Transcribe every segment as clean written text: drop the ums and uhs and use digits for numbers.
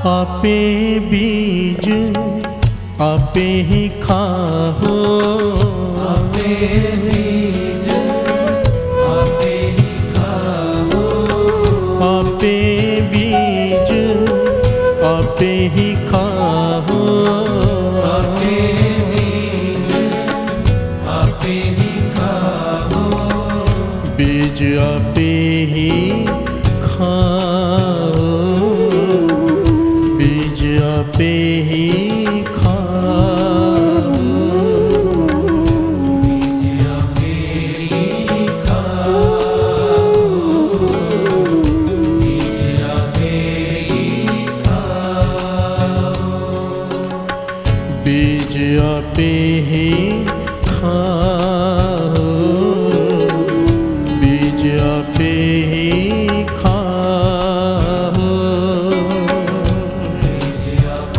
आपे बीज आपे ही खाओ, आपे बीज आपे ही खाओ, आपे बीज आपे ही खाओ, आपे बीज आपे ही खाओ, बीज आपे ही खाओ, बीज आपे ही खाओ, बीज आपे ही खाओ, बीज आपे ही खाओ, बीज आपे ही खाओ, बीज आपे ही खाओ, बीज आपे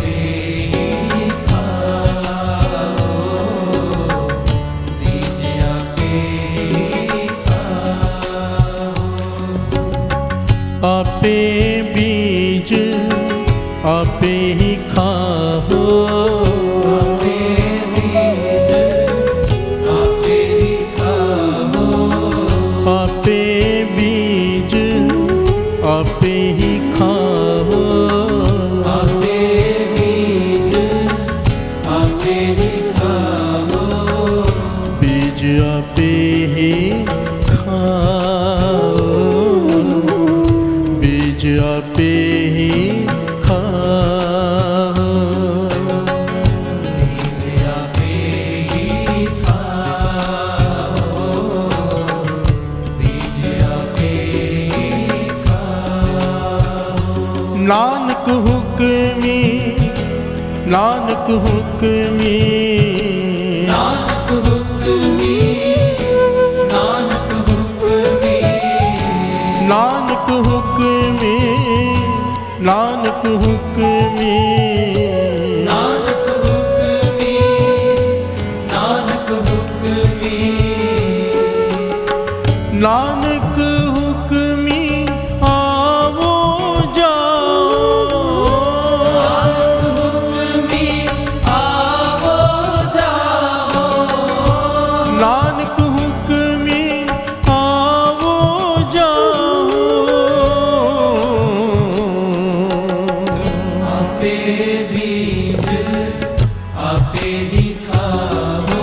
ही खाओ, बीज आपे ही खाओ, आपे बीज आपे ही खाओ, आपे बीज आपे ही खाओ, आपे बीज आपे ही खाओ, आपे बीज आपे ही खाओ, बीज आपे ही खाओ, बीज आपे ही खाओ, बीज आपे ही खाओ, बीज आपे ही खाओ, नानक हुक्मी, नानक हुक्मी, नानक हुक्मी, नानक हुक्मी, नानक हुक्मी, नानक हुक्मी, नानक हुक्मी, नानक हुक्मी, नानक हुक्मी आवो जाओ, हुक्मी आवो जाओ, नानक हुक्मी आवो जाओ, आपे बीज आपे ही खाओ,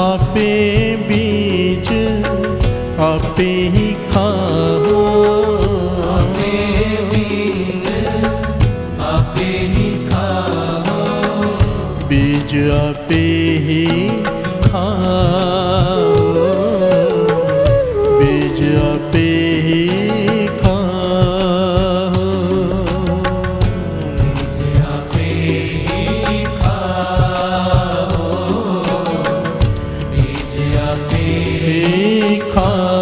आपे बीज आपे ही खाओ, आपे बीज आपे ही खाओ, बीज आपे ही खाओ, बीज आपे ही खाओ, बीज आपे ही खाओ, बीज आपे ही खाओ।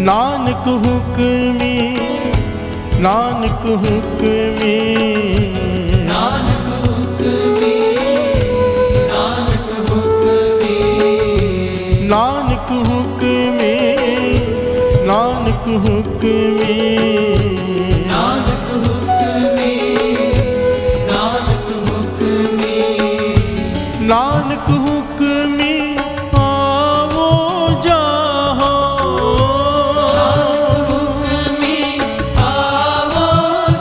नानक हुक्मी नानक हुक्मी नानक हुक्मी नानक हुक्मी नानक हुक्मी नानक हुक्मी नानक हुक्मी नानक हुक्मी नानक हुक्मी आवो जाहो हुक्मी आवो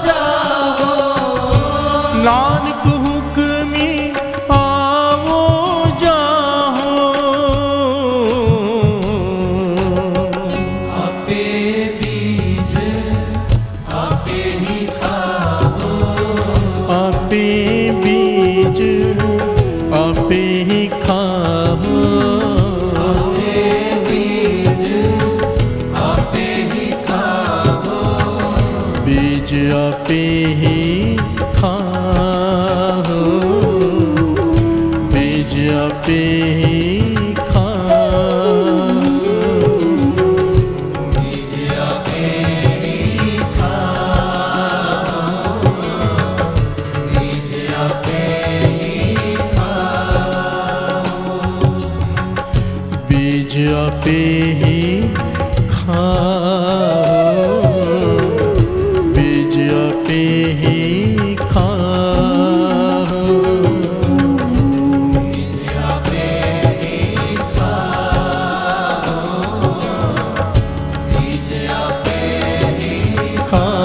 जाओ नानक हुक्मी आवो जाहो आपे बीज आपे ही खाओ आपे बीज आपे ही खाओ आपे बीज आपे ही खाओ बीज आपे ही खाओ बीज आपे ही खाओ बीज आपे ही खाओ बीज आपे ही खाओ बीज आपे ही खाओ बीज आपे ही खाओ बीज आपे ही खाओ बीज आपे ही खाओ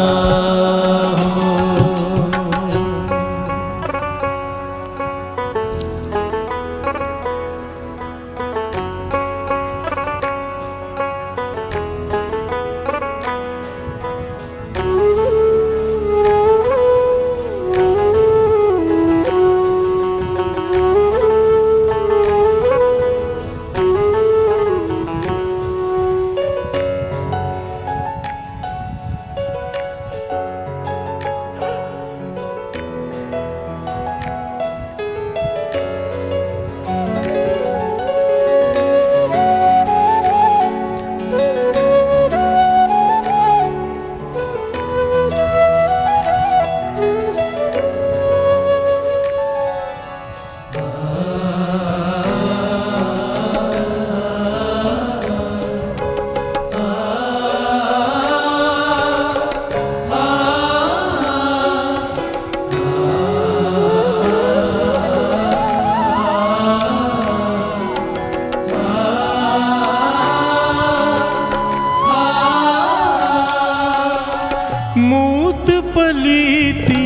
मूत पलीती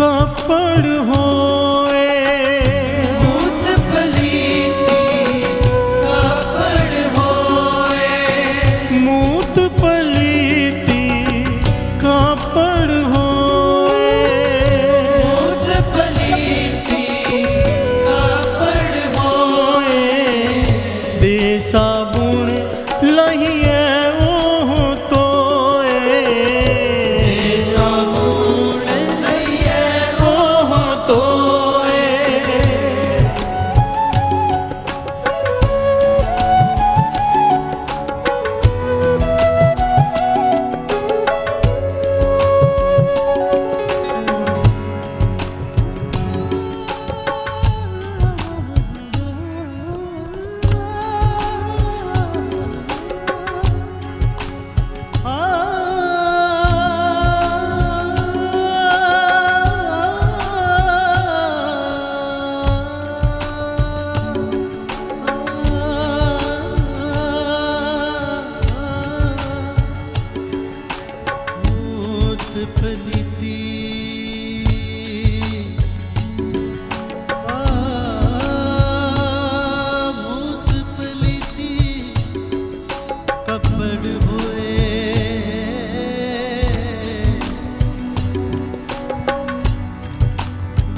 कपड़ होए मूत पलीती कापड़ होए मूत पलीती कपड़ होए मूत पलीती कापड़ होए दे साबुन लहिए ओह तोए साबुन लइए ओह तोए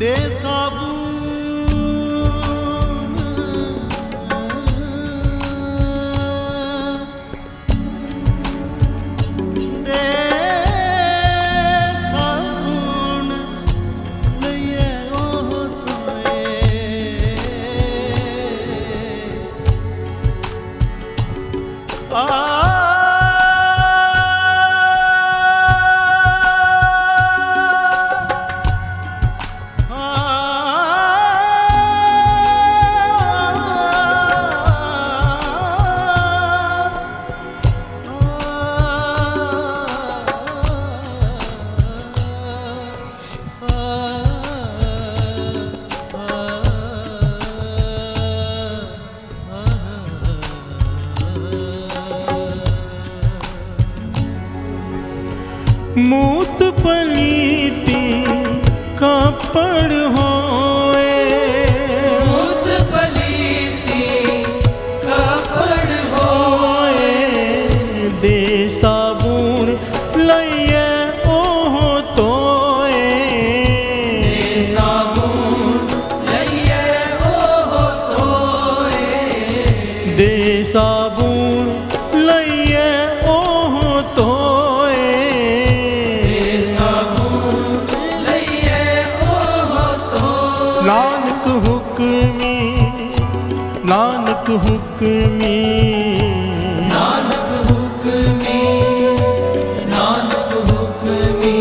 दे साबुन दे साबुन लइए ओह तोए आ मूत पलीती कापड़ होए, मूत पलीती कापड़ होए, दे साबुन लइए ओह तोए, दे साबुन लइए ओह तोए, दे साबुन लइए ओह तोए, दे साबुन लइए ओह तोए। नानक हुक्मी, नानक हुक्मी, नानक हुक्मी, नानक हुक्मी,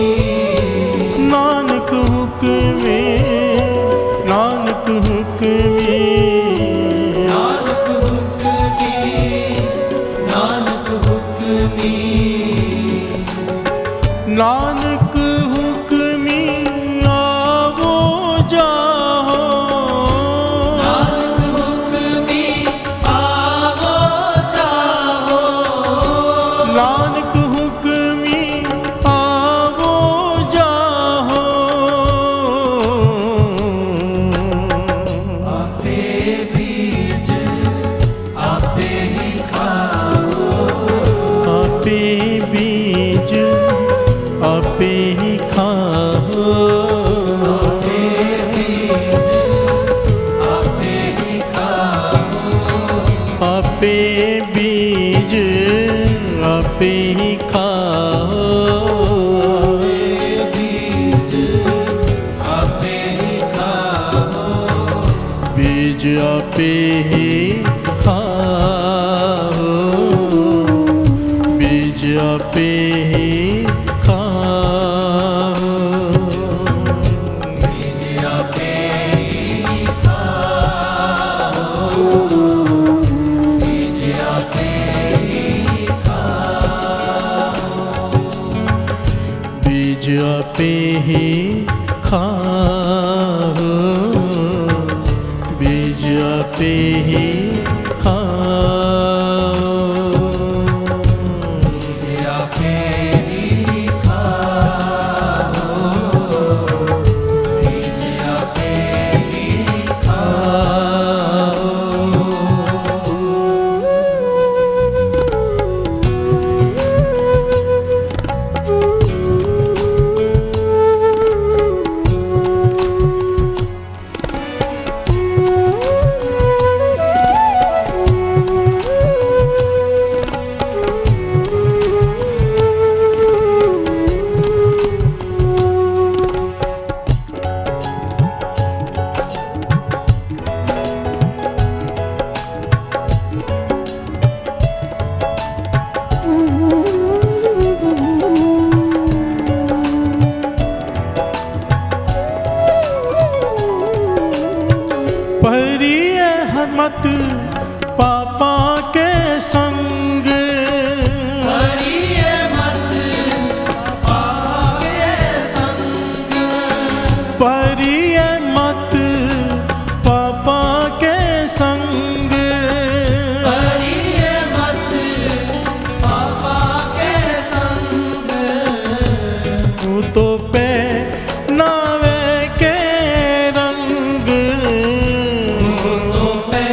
नानक हुक्मी, नानक हुक्मी, नानक हुक्मी, नानक हुक्मी, नानक हुक्मी आवो जाहो, नानक हुक्मी आवो जाहो, नानक हुक्मी आवो जाहो, आपे बीज आपे ही खाओ, आपे बीज आपे ही खाओ, आपे बीज आपे ही खाओ, आपे बीज आपे ही खाओ, बीज आपे ही खाओ, बीज आपे ही खाओ, बीज आपे ही खाओ, बीज आपे ही खाओ, बीज आपे ही खाओ, बीज आपे ही खाओ, बीज आपे ही खाओ, बीज आपे ही खाओ, बीज आपे ही खाओ। परिय मत पापा के संग, परिय मत पाके संग, परिय मत पापा के संग, परिय मत पापा के संग, तू तो पे नावे के रंग, तो पे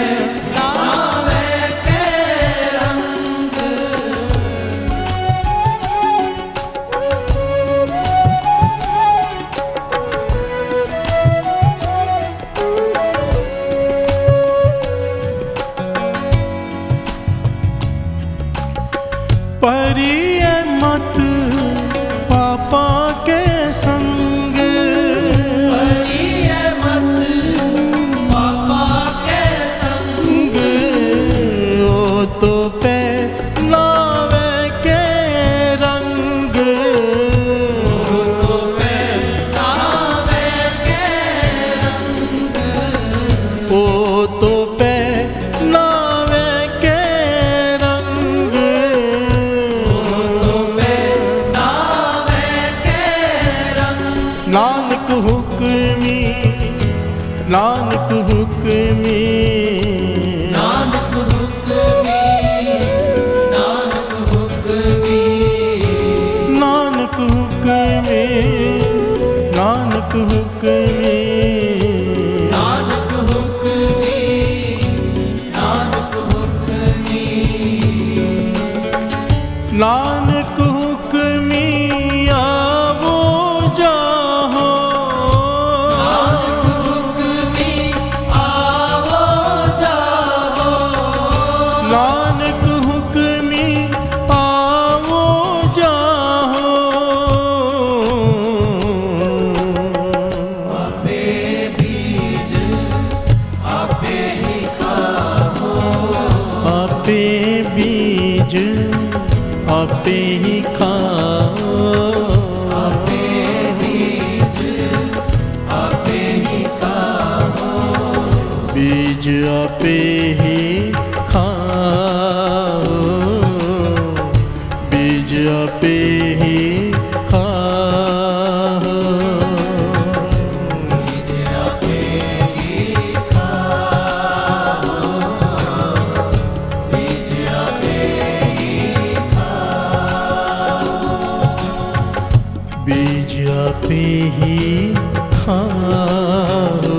नावे के रंग, परिय मत पापा के संग, परिय मत पापा के संग, ओ तो पे नावे के रंग, तो पे नावे के रंग, ओ तो पे नावे के रंग, तो पे नानक हुक्मी आवो जाहो, नानक हुक्मी आवो जाहो, नानक हुक्मी आवो जाहो। आपे बीज आपे ही खाओ, आपे बीज आपे ही खाओ, आपे बीज आपे ही खाओ, बीज आपे ही खाओ, बीज आपे ही खाओ। बीज आपे ही खाओ, बीज आपे ही खाओ, बीज आपे ही खाओ,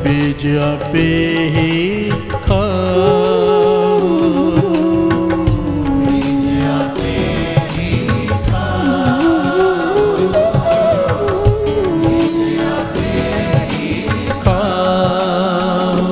बीज आपे ही खाओ। बीज आपे ही खाओ, बीज आपे ही खाओ।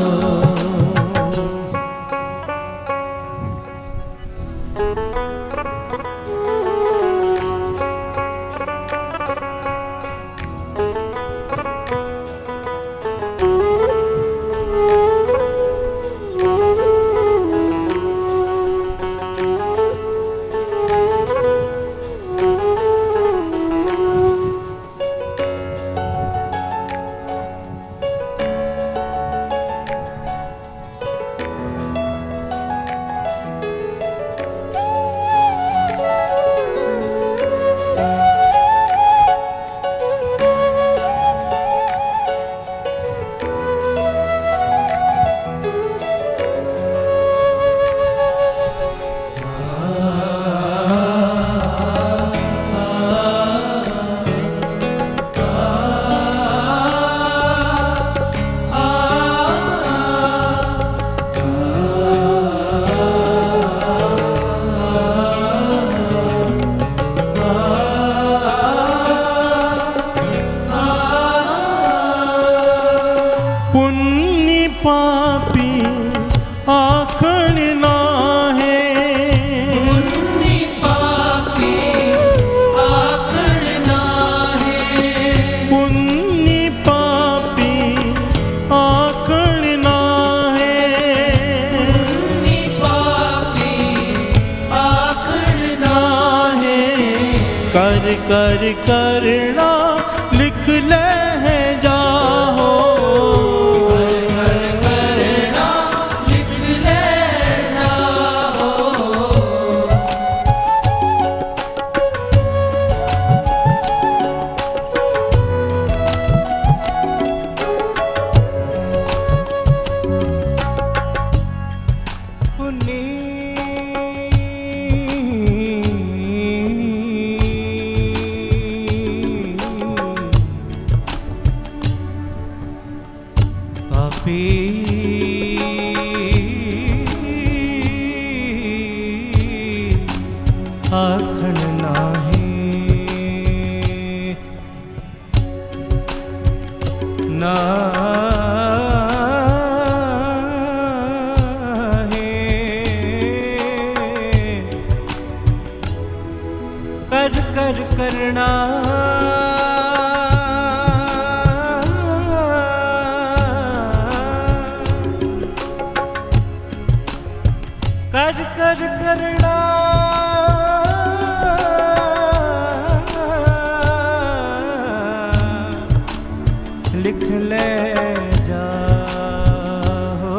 पुण्य पापी आखण नाहे, पुण्य पापी आखण नाहे, पुण्य पापी आखण नाहे। पुण्य पापी आखण नाहे, कर कर करना लिख ले है जाहो, करना लिख ले जाओ, पापी आखण नाहे, नाहे, कर कर करना कर कर करना लिख ले जाओ,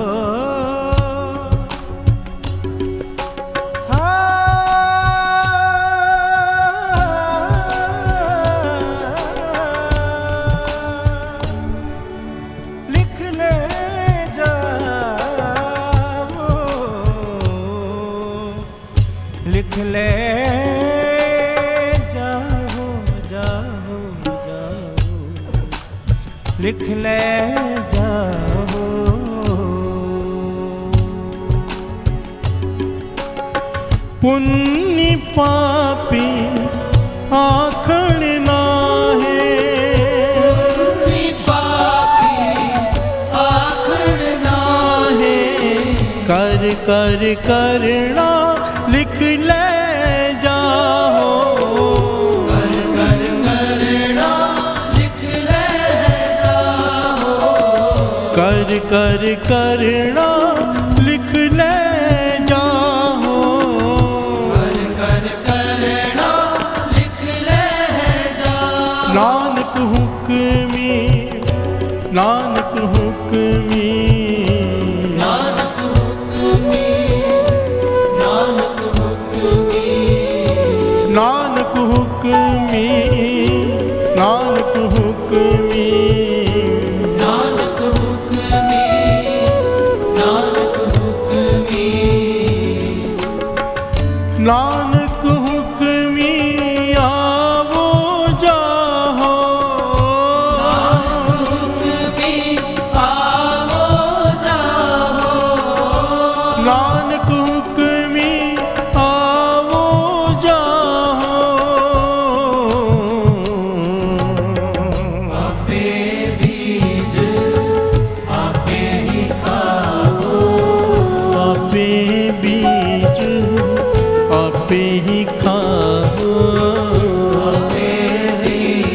लिख ले जाओ, लिख ले जाओ, जाओ, जाओ, लिख ले जाओ। पुण्य पापी आखण नाहे। कर कर करना लिख ले जाओ। कर कर करना लिख ले जाओ। कर कर करना लिख ले जाओ। कर कर करना लिख ले जाओ। नानक हुक्मी नानक हुक्मी नानक हुक्मी नानक हुक्मी नानक हुक्मी नानक हुक्मी नानक हुक्मी नानक हुक्मी नानक हुक्मी आवो जाहो। हुक्मी आवो जाओ। नानक हुक्मी आवो जाहो। आपे बीज आपे ही खाओ। आपे बीज आपे ही खाओ। आपे बीज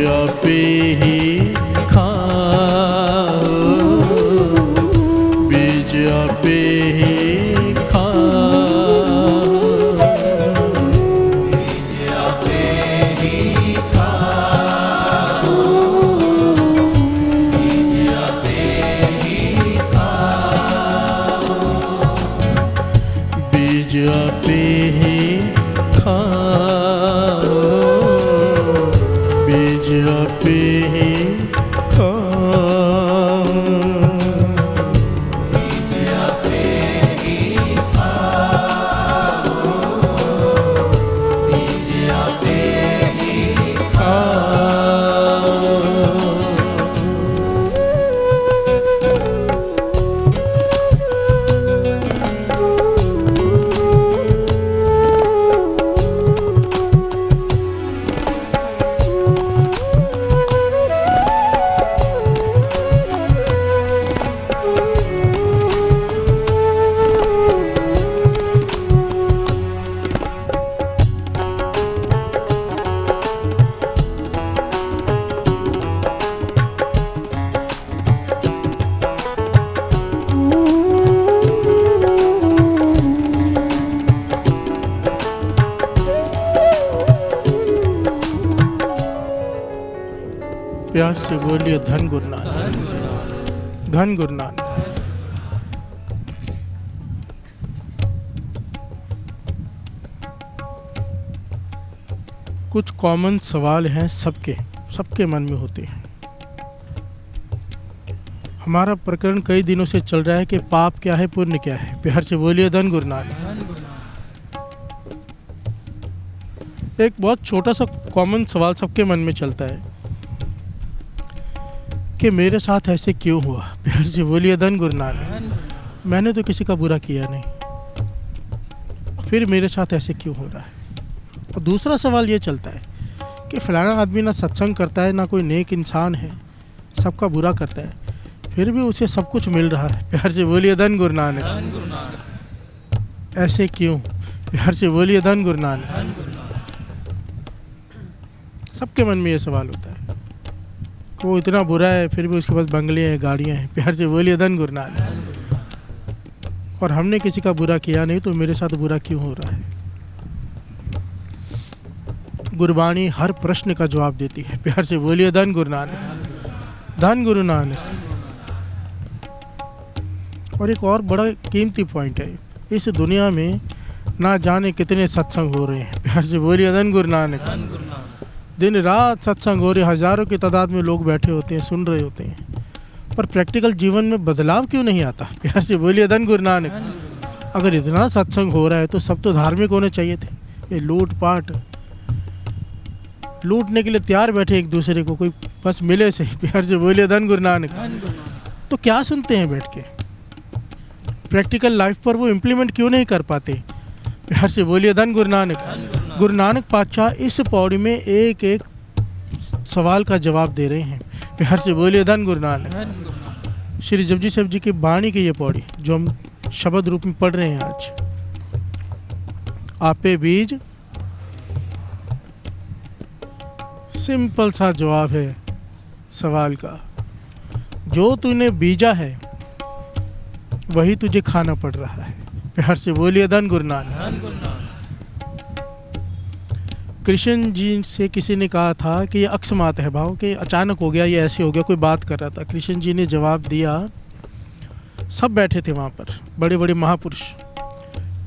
आपे ही खाओ। बीज आपे ही खाओ। बीज आपे ही खाओ। बीज आपे ही खाओ। बीज आपे ही खाओ। बीज आपे ही खाओ। बीज आपे ही खाओ। बीज आपे ही खाओ। बीज आपे ही प्यार से बोलिए धन गुरु नानक। धन गुरु नानक। कुछ कॉमन सवाल हैं सबके मन में होते हैं। हमारा प्रकरण कई दिनों से चल रहा है कि पाप क्या है पुण्य क्या है। प्यार से बोलिए धन गुरु नानक। एक बहुत छोटा सा कॉमन सवाल सबके मन में चलता है कि मेरे साथ ऐसे क्यों हुआ। प्यार से बोलिए धन गुरु नानक। मैंने तो किसी का बुरा किया नहीं, फिर मेरे साथ ऐसे क्यों हो रहा है। और दूसरा सवाल ये चलता है कि फलाना आदमी ना सत्संग करता है, ना कोई नेक इंसान है, सबका बुरा करता है, फिर भी उसे सब कुछ मिल रहा है। प्यार से बोलिए धन गुरु नानक। ऐसे क्यों। प्यार से बोलिए धन गुरु नानक। सबके मन में ये सवाल होता है कि वो इतना बुरा है फिर भी उसके पास बंगले हैं, गाड़ियाँ हैं। प्यार से बोलिए धन गुरु नानक। और हमने किसी का बुरा किया नहीं तो मेरे साथ बुरा क्यों हो रहा है। गुरबाणी हर प्रश्न का जवाब देती है। प्यार से बोलिए धन गुरु नानक। धन गुरु नानक। और एक और बड़ा कीमती पॉइंट है, इस दुनिया में ना जाने कितने सत्संग हो रहे हैं। प्यार से बोलिए धन गुरु नानक। दिन रात सत्संग हो रहे, हजारों की तादाद में लोग बैठे होते हैं, सुन रहे होते हैं, पर प्रैक्टिकल जीवन में बदलाव क्यों नहीं आता। प्यार से बोलिए धन गुरु नानक। अगर इतना सत्संग हो रहा है तो सब तो धार्मिक होने चाहिए थे। ये लूटपाट, लूटने के लिए तैयार बैठे एक दूसरे को, कोई बस मिले सही। प्यार से बोलिए धन गुरु नानक। तो क्या सुनते हैं बैठ के, प्रैक्टिकल लाइफ पर वो इम्प्लीमेंट क्यों नहीं कर पाते? प्यार से बोलिए धन गुरु नानक। गुरु नानक पातशाह इस पौड़ी में एक एक सवाल का जवाब दे रहे हैं। प्यार से बोलिए धन गुरु नानक। श्री जपजी साहब जी की वाणी की ये पौड़ी जो हम शब्द रूप में पढ़ रहे हैं आज, आपे बीज, सिंपल सा जवाब है सवाल का। जो तूने बीजा है वही तुझे खाना पड़ रहा है। प्यार से बोलिए धन गुरु नानक। कृष्ण जी से किसी ने कहा था कि ये अकस्मात है भाव, कि अचानक हो गया, ये ऐसे हो गया, कोई बात कर रहा था। कृष्ण जी ने जवाब दिया, सब बैठे थे वहाँ पर, बड़े बड़े महापुरुष।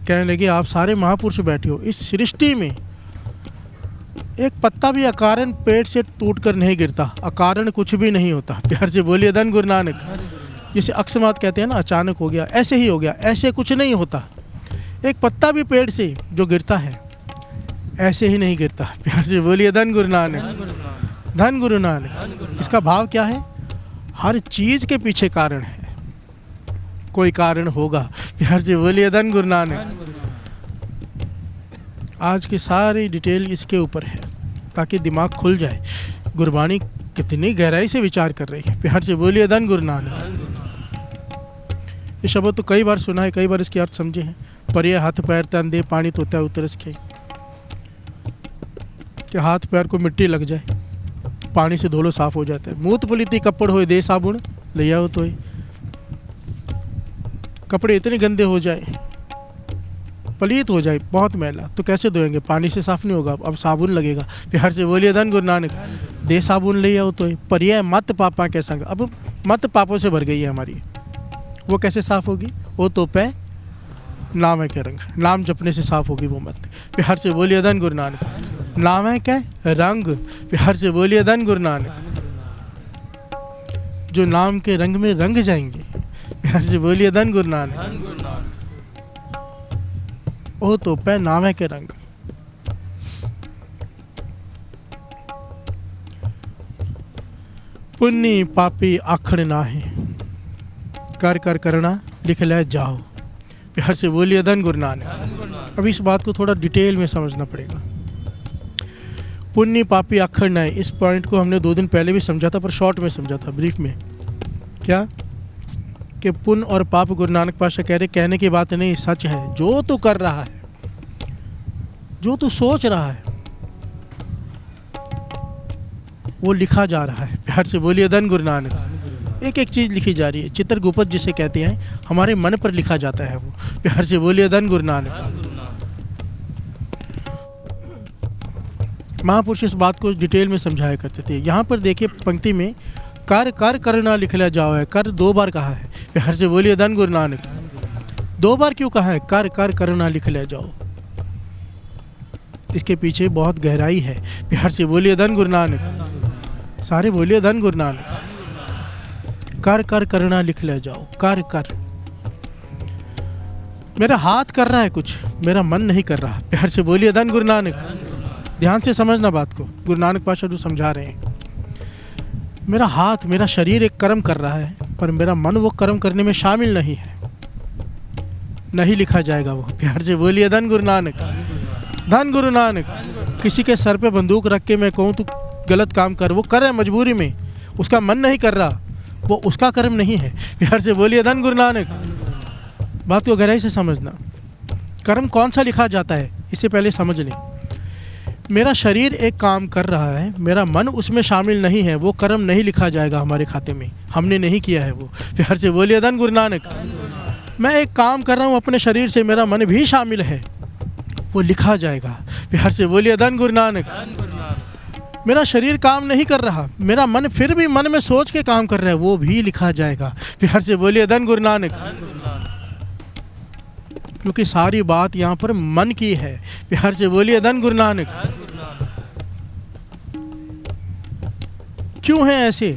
कहने लगे आप सारे महापुरुष बैठे हो, इस सृष्टि में एक पत्ता भी अकारण पेड़ से टूटकर नहीं गिरता, अकारण कुछ भी नहीं होता। प्यार से बोलिए धन गुरु नानक। जिसे अकस्मात कहते हैं ना, अचानक हो गया, ऐसे ही हो गया, ऐसे कुछ नहीं होता। एक पत्ता भी पेड़ से जो गिरता है ऐसे ही नहीं गिरता। प्यार से बोलिए धन गुरु नानक। धन गुरु नानक। इसका भाव क्या है? हर चीज के पीछे कारण है, कोई कारण होगा। प्यार से बोलिए धन गुरु नानक। आज की सारी डिटेल इसके ऊपर है ताकि दिमाग खुल जाए। गुरबाणी कितनी गहराई से विचार कर रही है। प्यार से बोलिए धन गुरु नानक। ये शब्द तो कई बार सुना है, कई बार इसके अर्थ समझे हैं। परिये हाथ पैर तन दे, पानी तोता उतरस के, कि हाथ पैर को मिट्टी लग जाए, पानी से धो लो, साफ हो जाता है। मूत पुलिती कपड़ होए दे साबुन ले आओ तो कपड़े इतने गंदे हो जाए, पलीत हो जाए, बहुत मैला, तो कैसे धोएंगे? पानी से साफ नहीं होगा, अब साबुन लगेगा। प्यार से बोलिए धन गुरु नानक। दे साबुन ले आओ तो परिये मत पापा के संग, अब मत पापों से भर गई है हमारी, वो कैसे साफ होगी? वो तो पे नाम है के रंग, नाम जपने से साफ होगी वो मत। प्यार से बोलिए धन गुरु नानक। नाम है क्या? रंग। प्यार से बोलिए धन गुरु नानक। जो नाम के रंग में रंग जाएंगे। प्यार से बोलिए धन गुरु नानक। ओ तो पे नाम है के रंग। पुण्य पापी आखड़ ना है, कर कर करना लिख ले जाओ। प्यार से बोलिए धन गुरु नानक। अब इस बात को थोड़ा डिटेल में समझना पड़ेगा। पुण्य पापी आखड़ ना है, इस पॉइंट को हमने 2 दिन पहले भी समझा था, पर शॉर्ट में समझा था, ब्रीफ में। क्या कि पुण्य और पाप गुरु नानक पातशाह कह रहे, कहने की बात नहीं, सच है। जो तू कर रहा है, जो तू सोच रहा है, वो लिखा जा रहा है। प्यार से बोलिए धन गुरु नानक। एक एक चीज़ लिखी जा रही है। चित्रगुप्त जिसे कहते हैं, हमारे मन पर लिखा जाता है वो। प्यार से बोलिए धन गुरु नानक। महापुरुष इस बात को डिटेल में समझाया करते थे। यहाँ पर देखिए पंक्ति में कर कर करना लिख लिया जाओ है, कर 2 बार कहा है। प्यार से बोलिए धन गुरु नानक। 2 बार क्यों कहा है? कर कर करना लिख लिया जाओ। इसके पीछे बहुत गहराई है। प्यार से बोलिए धन गुरु नानक। सारे बोलिए धन गुरु नानक। कर कर करना लिख लिया जाओ। कर कर, मेरा हाथ कर रहा है कुछ, मेरा मन नहीं कर रहा। प्यार से बोलिए धन गुरु नानक। ध्यान से समझना बात को, गुरु नानक पातशाह जो समझा रहे हैं। मेरा हाथ, मेरा शरीर एक कर्म कर रहा है, पर मेरा मन वो कर्म करने में शामिल नहीं है, नहीं लिखा जाएगा वो। प्यार से बोलिए धन गुरु नानक। धन गुरु नानक। किसी के सर पे बंदूक रख के मैं कहूँ तू गलत काम कर, वो कर रहा है मजबूरी में, उसका मन नहीं कर रहा, वो उसका कर्म नहीं है। प्यार से बोलिए धन गुरु नानक। बात को गहराई से समझना। कर्म कौन सा लिखा जाता है, इससे पहले समझ लें। मेरा शरीर एक काम कर रहा है, मेरा मन उसमें शामिल नहीं है, वो कर्म नहीं लिखा जाएगा हमारे खाते में, हमने नहीं किया है वो। प्यार से बोलिए धन गुरु नानक। मैं एक काम कर रहा हूँ अपने शरीर से, मेरा मन भी शामिल है, वो लिखा जाएगा। प्यार से बोलिए धन गुरु नानक। मेरा शरीर काम नहीं कर रहा, मेरा मन फिर भी मन में सोच के काम कर रहा है, वो भी लिखा जाएगा। प्यार से बोलिए धन गुरु नानक। क्योंकि सारी बात यहाँ पर मन की है। प्यार से बोलिए धन गुरु नानक। क्यों है ऐसे?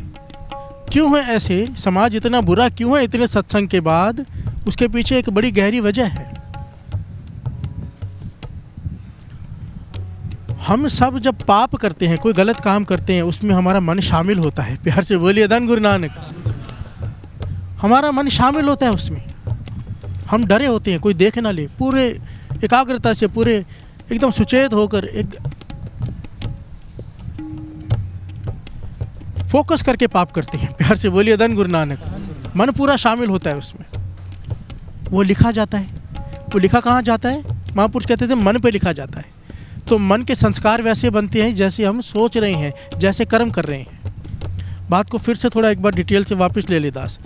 क्यों है ऐसे? समाज इतना बुरा क्यों है इतने सत्संग के बाद? उसके पीछे एक बड़ी गहरी वजह है। हम सब जब पाप करते हैं, कोई गलत काम करते हैं, उसमें हमारा मन शामिल होता है। प्यार से बोलिए धन गुरु नानक। हमारा मन शामिल होता है उसमें। हम डरे होते हैं कोई देख ना ले, पूरे एकाग्रता से, पूरे एकदम सुचेत होकर, एक फोकस करके पाप करते हैं। प्यार से बोलिए धन गुरु नानक। मन पूरा शामिल होता है उसमें, वो लिखा जाता है। वो लिखा कहाँ जाता है? महापुरुष कहते थे मन पे लिखा जाता है। तो मन के संस्कार वैसे बनते हैं जैसे हम सोच रहे हैं, जैसे कर्म कर रहे हैं। बात को फिर से थोड़ा एक बार डिटेल से वापस ले ले दास।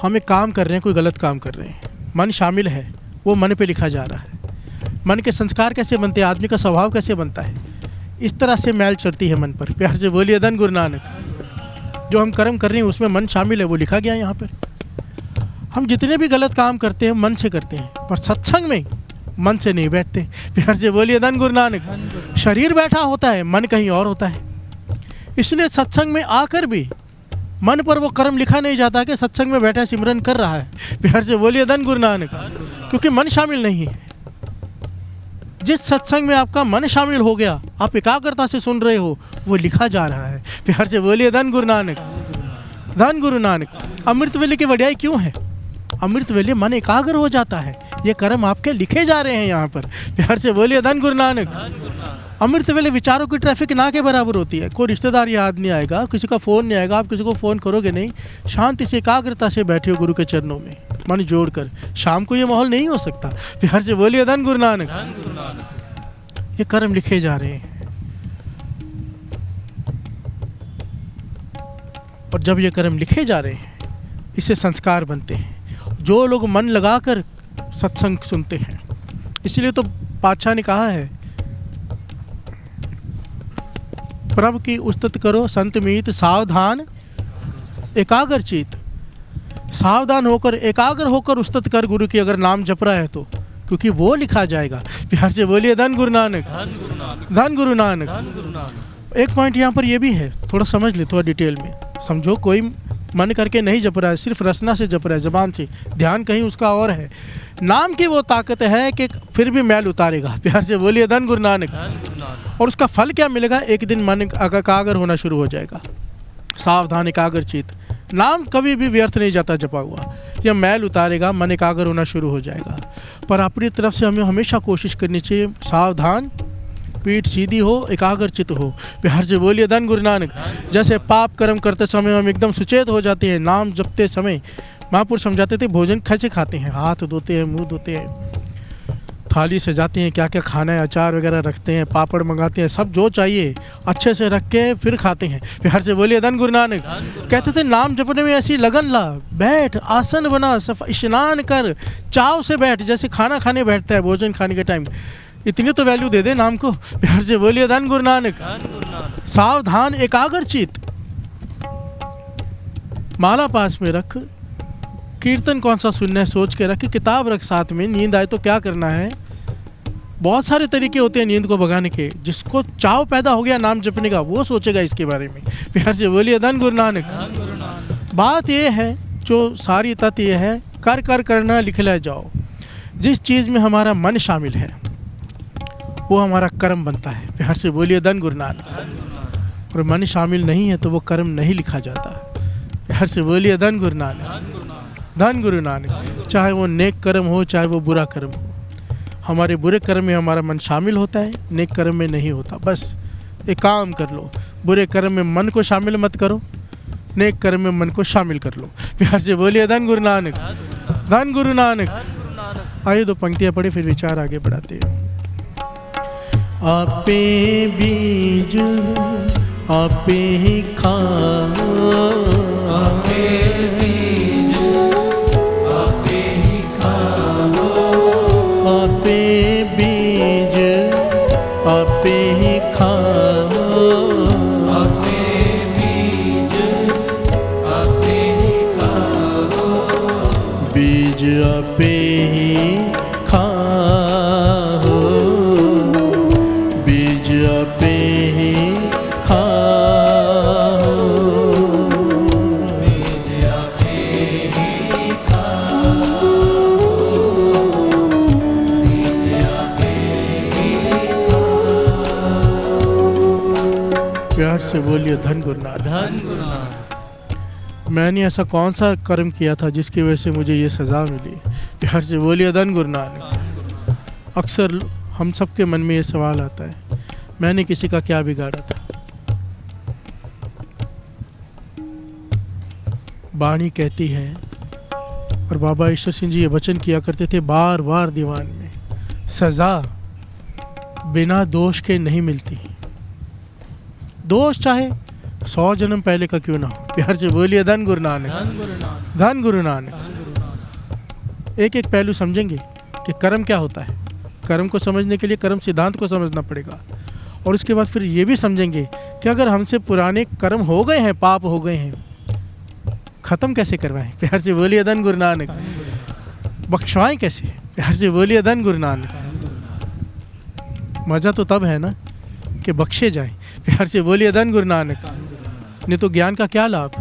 हम एक काम कर रहे हैं, कोई गलत काम कर रहे हैं, मन शामिल है, वो मन पे लिखा जा रहा है। मन के संस्कार कैसे बनते हैं, आदमी का स्वभाव कैसे बनता है, इस तरह से मैल चढ़ती है मन पर। प्यार से बोलिए धन गुरु नानक। जो हम कर्म कर रहे हैं उसमें मन शामिल है, वो लिखा गया यहाँ पर। हम जितने भी गलत काम करते हैं मन से करते हैं, पर सत्संग में मन से नहीं बैठते। प्यार से बोलिए धन गुरु नानक। शरीर बैठा होता है, मन कहीं और होता है। इसलिए सत्संग में आकर भी मन पर वो कर्म लिखा नहीं जाता कि सत्संग में बैठा सिमरन कर रहा है। प्यार से बोलिए धन गुरु नानक। क्योंकि मन शामिल नहीं है। जिस सत्संग में आपका मन शामिल हो गया, आप एकाग्रता से सुन रहे हो, वो लिखा जा रहा है। प्यार से बोलिए धन गुरु नानक। धन गुरु नानक। अमृत वेले की वड्याई क्यों है? अमृत वेले मन एकाग्र हो जाता है। ये कर्म आपके लिखे जा रहे हैं यहाँ पर। प्यार से बोलिए धन गुरु नानक। अमृत वेले विचारों की ट्रैफिक ना के बराबर होती है। कोई रिश्तेदार याद नहीं आएगा, किसी का फ़ोन नहीं आएगा, आप किसी को फ़ोन करोगे नहीं। शांति से एकाग्रता से बैठे हो गुरु के चरणों में, मन जोड़कर। शाम को ये माहौल नहीं हो सकता। प्यार से बोलिए धन गुरु नानक। ये कर्म लिखे जा रहे हैं, और जब ये कर्म लिखे जा रहे हैं, इससे संस्कार बनते हैं। जो लोग मन लगाकर सत्संग सुनते हैं, इसलिए तो पातशाह ने कहा है, प्रभु की उस्तत करो संत मीत, सावधान एकाग्र चित। सावधान होकर, एकाग्र होकर उस्तत कर गुरु की, अगर नाम जप रहा है तो, क्योंकि वो लिखा जाएगा। प्यार से बोलिए धन गुरु नानक। धन गुरु नानक। एक पॉइंट यहाँ पर ये भी है, थोड़ा समझ ले, थोड़ा डिटेल में समझो। कोई मन करके नहीं जप रहा है, सिर्फ रसना से जप रहा है, जबान से, ध्यान कहीं उसका और है। नाम की वो ताकत है कि फिर भी मैल उतारेगा। प्यार से बोलिए धन गुरु नानक। और उसका फल क्या मिलेगा? एक दिन मन एकाग्र होना शुरू हो जाएगा। सावधान एकाग्र चित। नाम कभी भी व्यर्थ नहीं जाता जपा हुआ। यह मैल उतारेगा, मन एकाग्र होना शुरू हो जाएगा। पर अपनी तरफ से हमें हमेशा कोशिश करनी चाहिए, सावधान, पीठ सीधी हो, एकाग्रचित हो। प्यार से बोलिए धन गुरु नानक। जैसे पाप कर्म करते समय हम एकदम सुचेत हो जाते हैं, नाम जपते समय महापुरुष समझाते थे भोजन कैसे खाते हैं, हाथ धोते हैं, मुंह धोते हैं, थाली सजाते हैं, क्या क्या खाना है, अचार वगैरह रखते हैं, पापड़ मंगाते हैं, सब जो चाहिए अच्छे से रख के फिर खाते हैं। प्यार से बोलिए धन गुरु नानक। कहते थे नाम जपने में ऐसी लगन ला, बैठ, आसन बना, स्नान कर, चाव से बैठ, जैसे खाना खाने बैठता है भोजन खाने के टाइम। इतनी तो वैल्यू दे दे नाम को। प्यार से बोलिए धन गुरु नानक। सावधान एकाग्रचित। माला पास में रख, कीर्तन कौन सा सुनना है सोच के रख, किताब रख साथ में। नींद आए तो क्या करना है, बहुत सारे तरीके होते हैं नींद को भगाने के। जिसको चाव पैदा हो गया नाम जपने का, वो सोचेगा इसके बारे में। प्यार से बोलिए धन गुरु नानक। बात ये है, जो सारी तथ्य ये है, कर कर करना लिखला जाओ। जिस चीज़ में हमारा मन शामिल है वो हमारा कर्म बनता है। प्यार से बोलिए धन गुरु नानक। और मन शामिल नहीं है तो वो कर्म नहीं लिखा जाता है। प्यार से बोलिए धन गुरु नानक। धन गुरु नानक। चाहे वो नेक कर्म हो, चाहे वो बुरा कर्म हो, हमारे बुरे कर्म में हमारा मन शामिल होता है, नेक कर्म में नहीं होता। बस एक काम कर लो, बुरे कर्म में मन को शामिल मत करो, नेक कर्म में मन को शामिल कर लो। प्यार से बोलिए धन गुरु नानक। धन गुरु नानक। आइए 2 पंक्तियाँ पढ़े, फिर विचार आगे बढ़ाते हैं। आपे बीज आपे ही खाओ, आपे बीज आपे ही खाओ, आपे बीज आपे ही खाओ, आपे बीज आपे ही खाओ, बीज आपे ही खाओ, बीज आपे ही खाओ, बीज आपे ही खाओ, बीज आपे ही खाओ। प्यार से बोलिए धन गुरु नानक। धन गुरु नानक। मैंने ऐसा कौन सा कर्म किया था जिसकी वजह से मुझे ये सज़ा मिली। प्यार से बोलिए धन गुरु नानक। अक्सर हम सबके मन में ये सवाल आता है, मैंने किसी का क्या बिगाड़ा था। वाणी कहती है, और बाबा ईश्वर सिंह जी ये वचन किया करते थे बार बार दीवान में, सज़ा बिना दोष के नहीं मिलती। दोष चाहे 100 जन्म पहले का क्यों ना हो। प्यार से बोलिए धन गुरु नानक, धन गुरु नानक। एक एक पहलू समझेंगे कि कर्म क्या होता है। कर्म को समझने के लिए कर्म सिद्धांत को समझना पड़ेगा, और उसके बाद फिर ये भी समझेंगे कि अगर हमसे पुराने कर्म हो गए हैं, पाप हो गए हैं, ख़त्म कैसे करवाएं। प्यार से बोलिए धन गुरु नानक। बख्शवाएं कैसे। प्यार से बोलिए धन गुरु नानक। मज़ा तो तब है ना कि बख्शे जाएं। प्यार से बोलिए धन गुरु नानक। नहीं तो ज्ञान का क्या लाभ।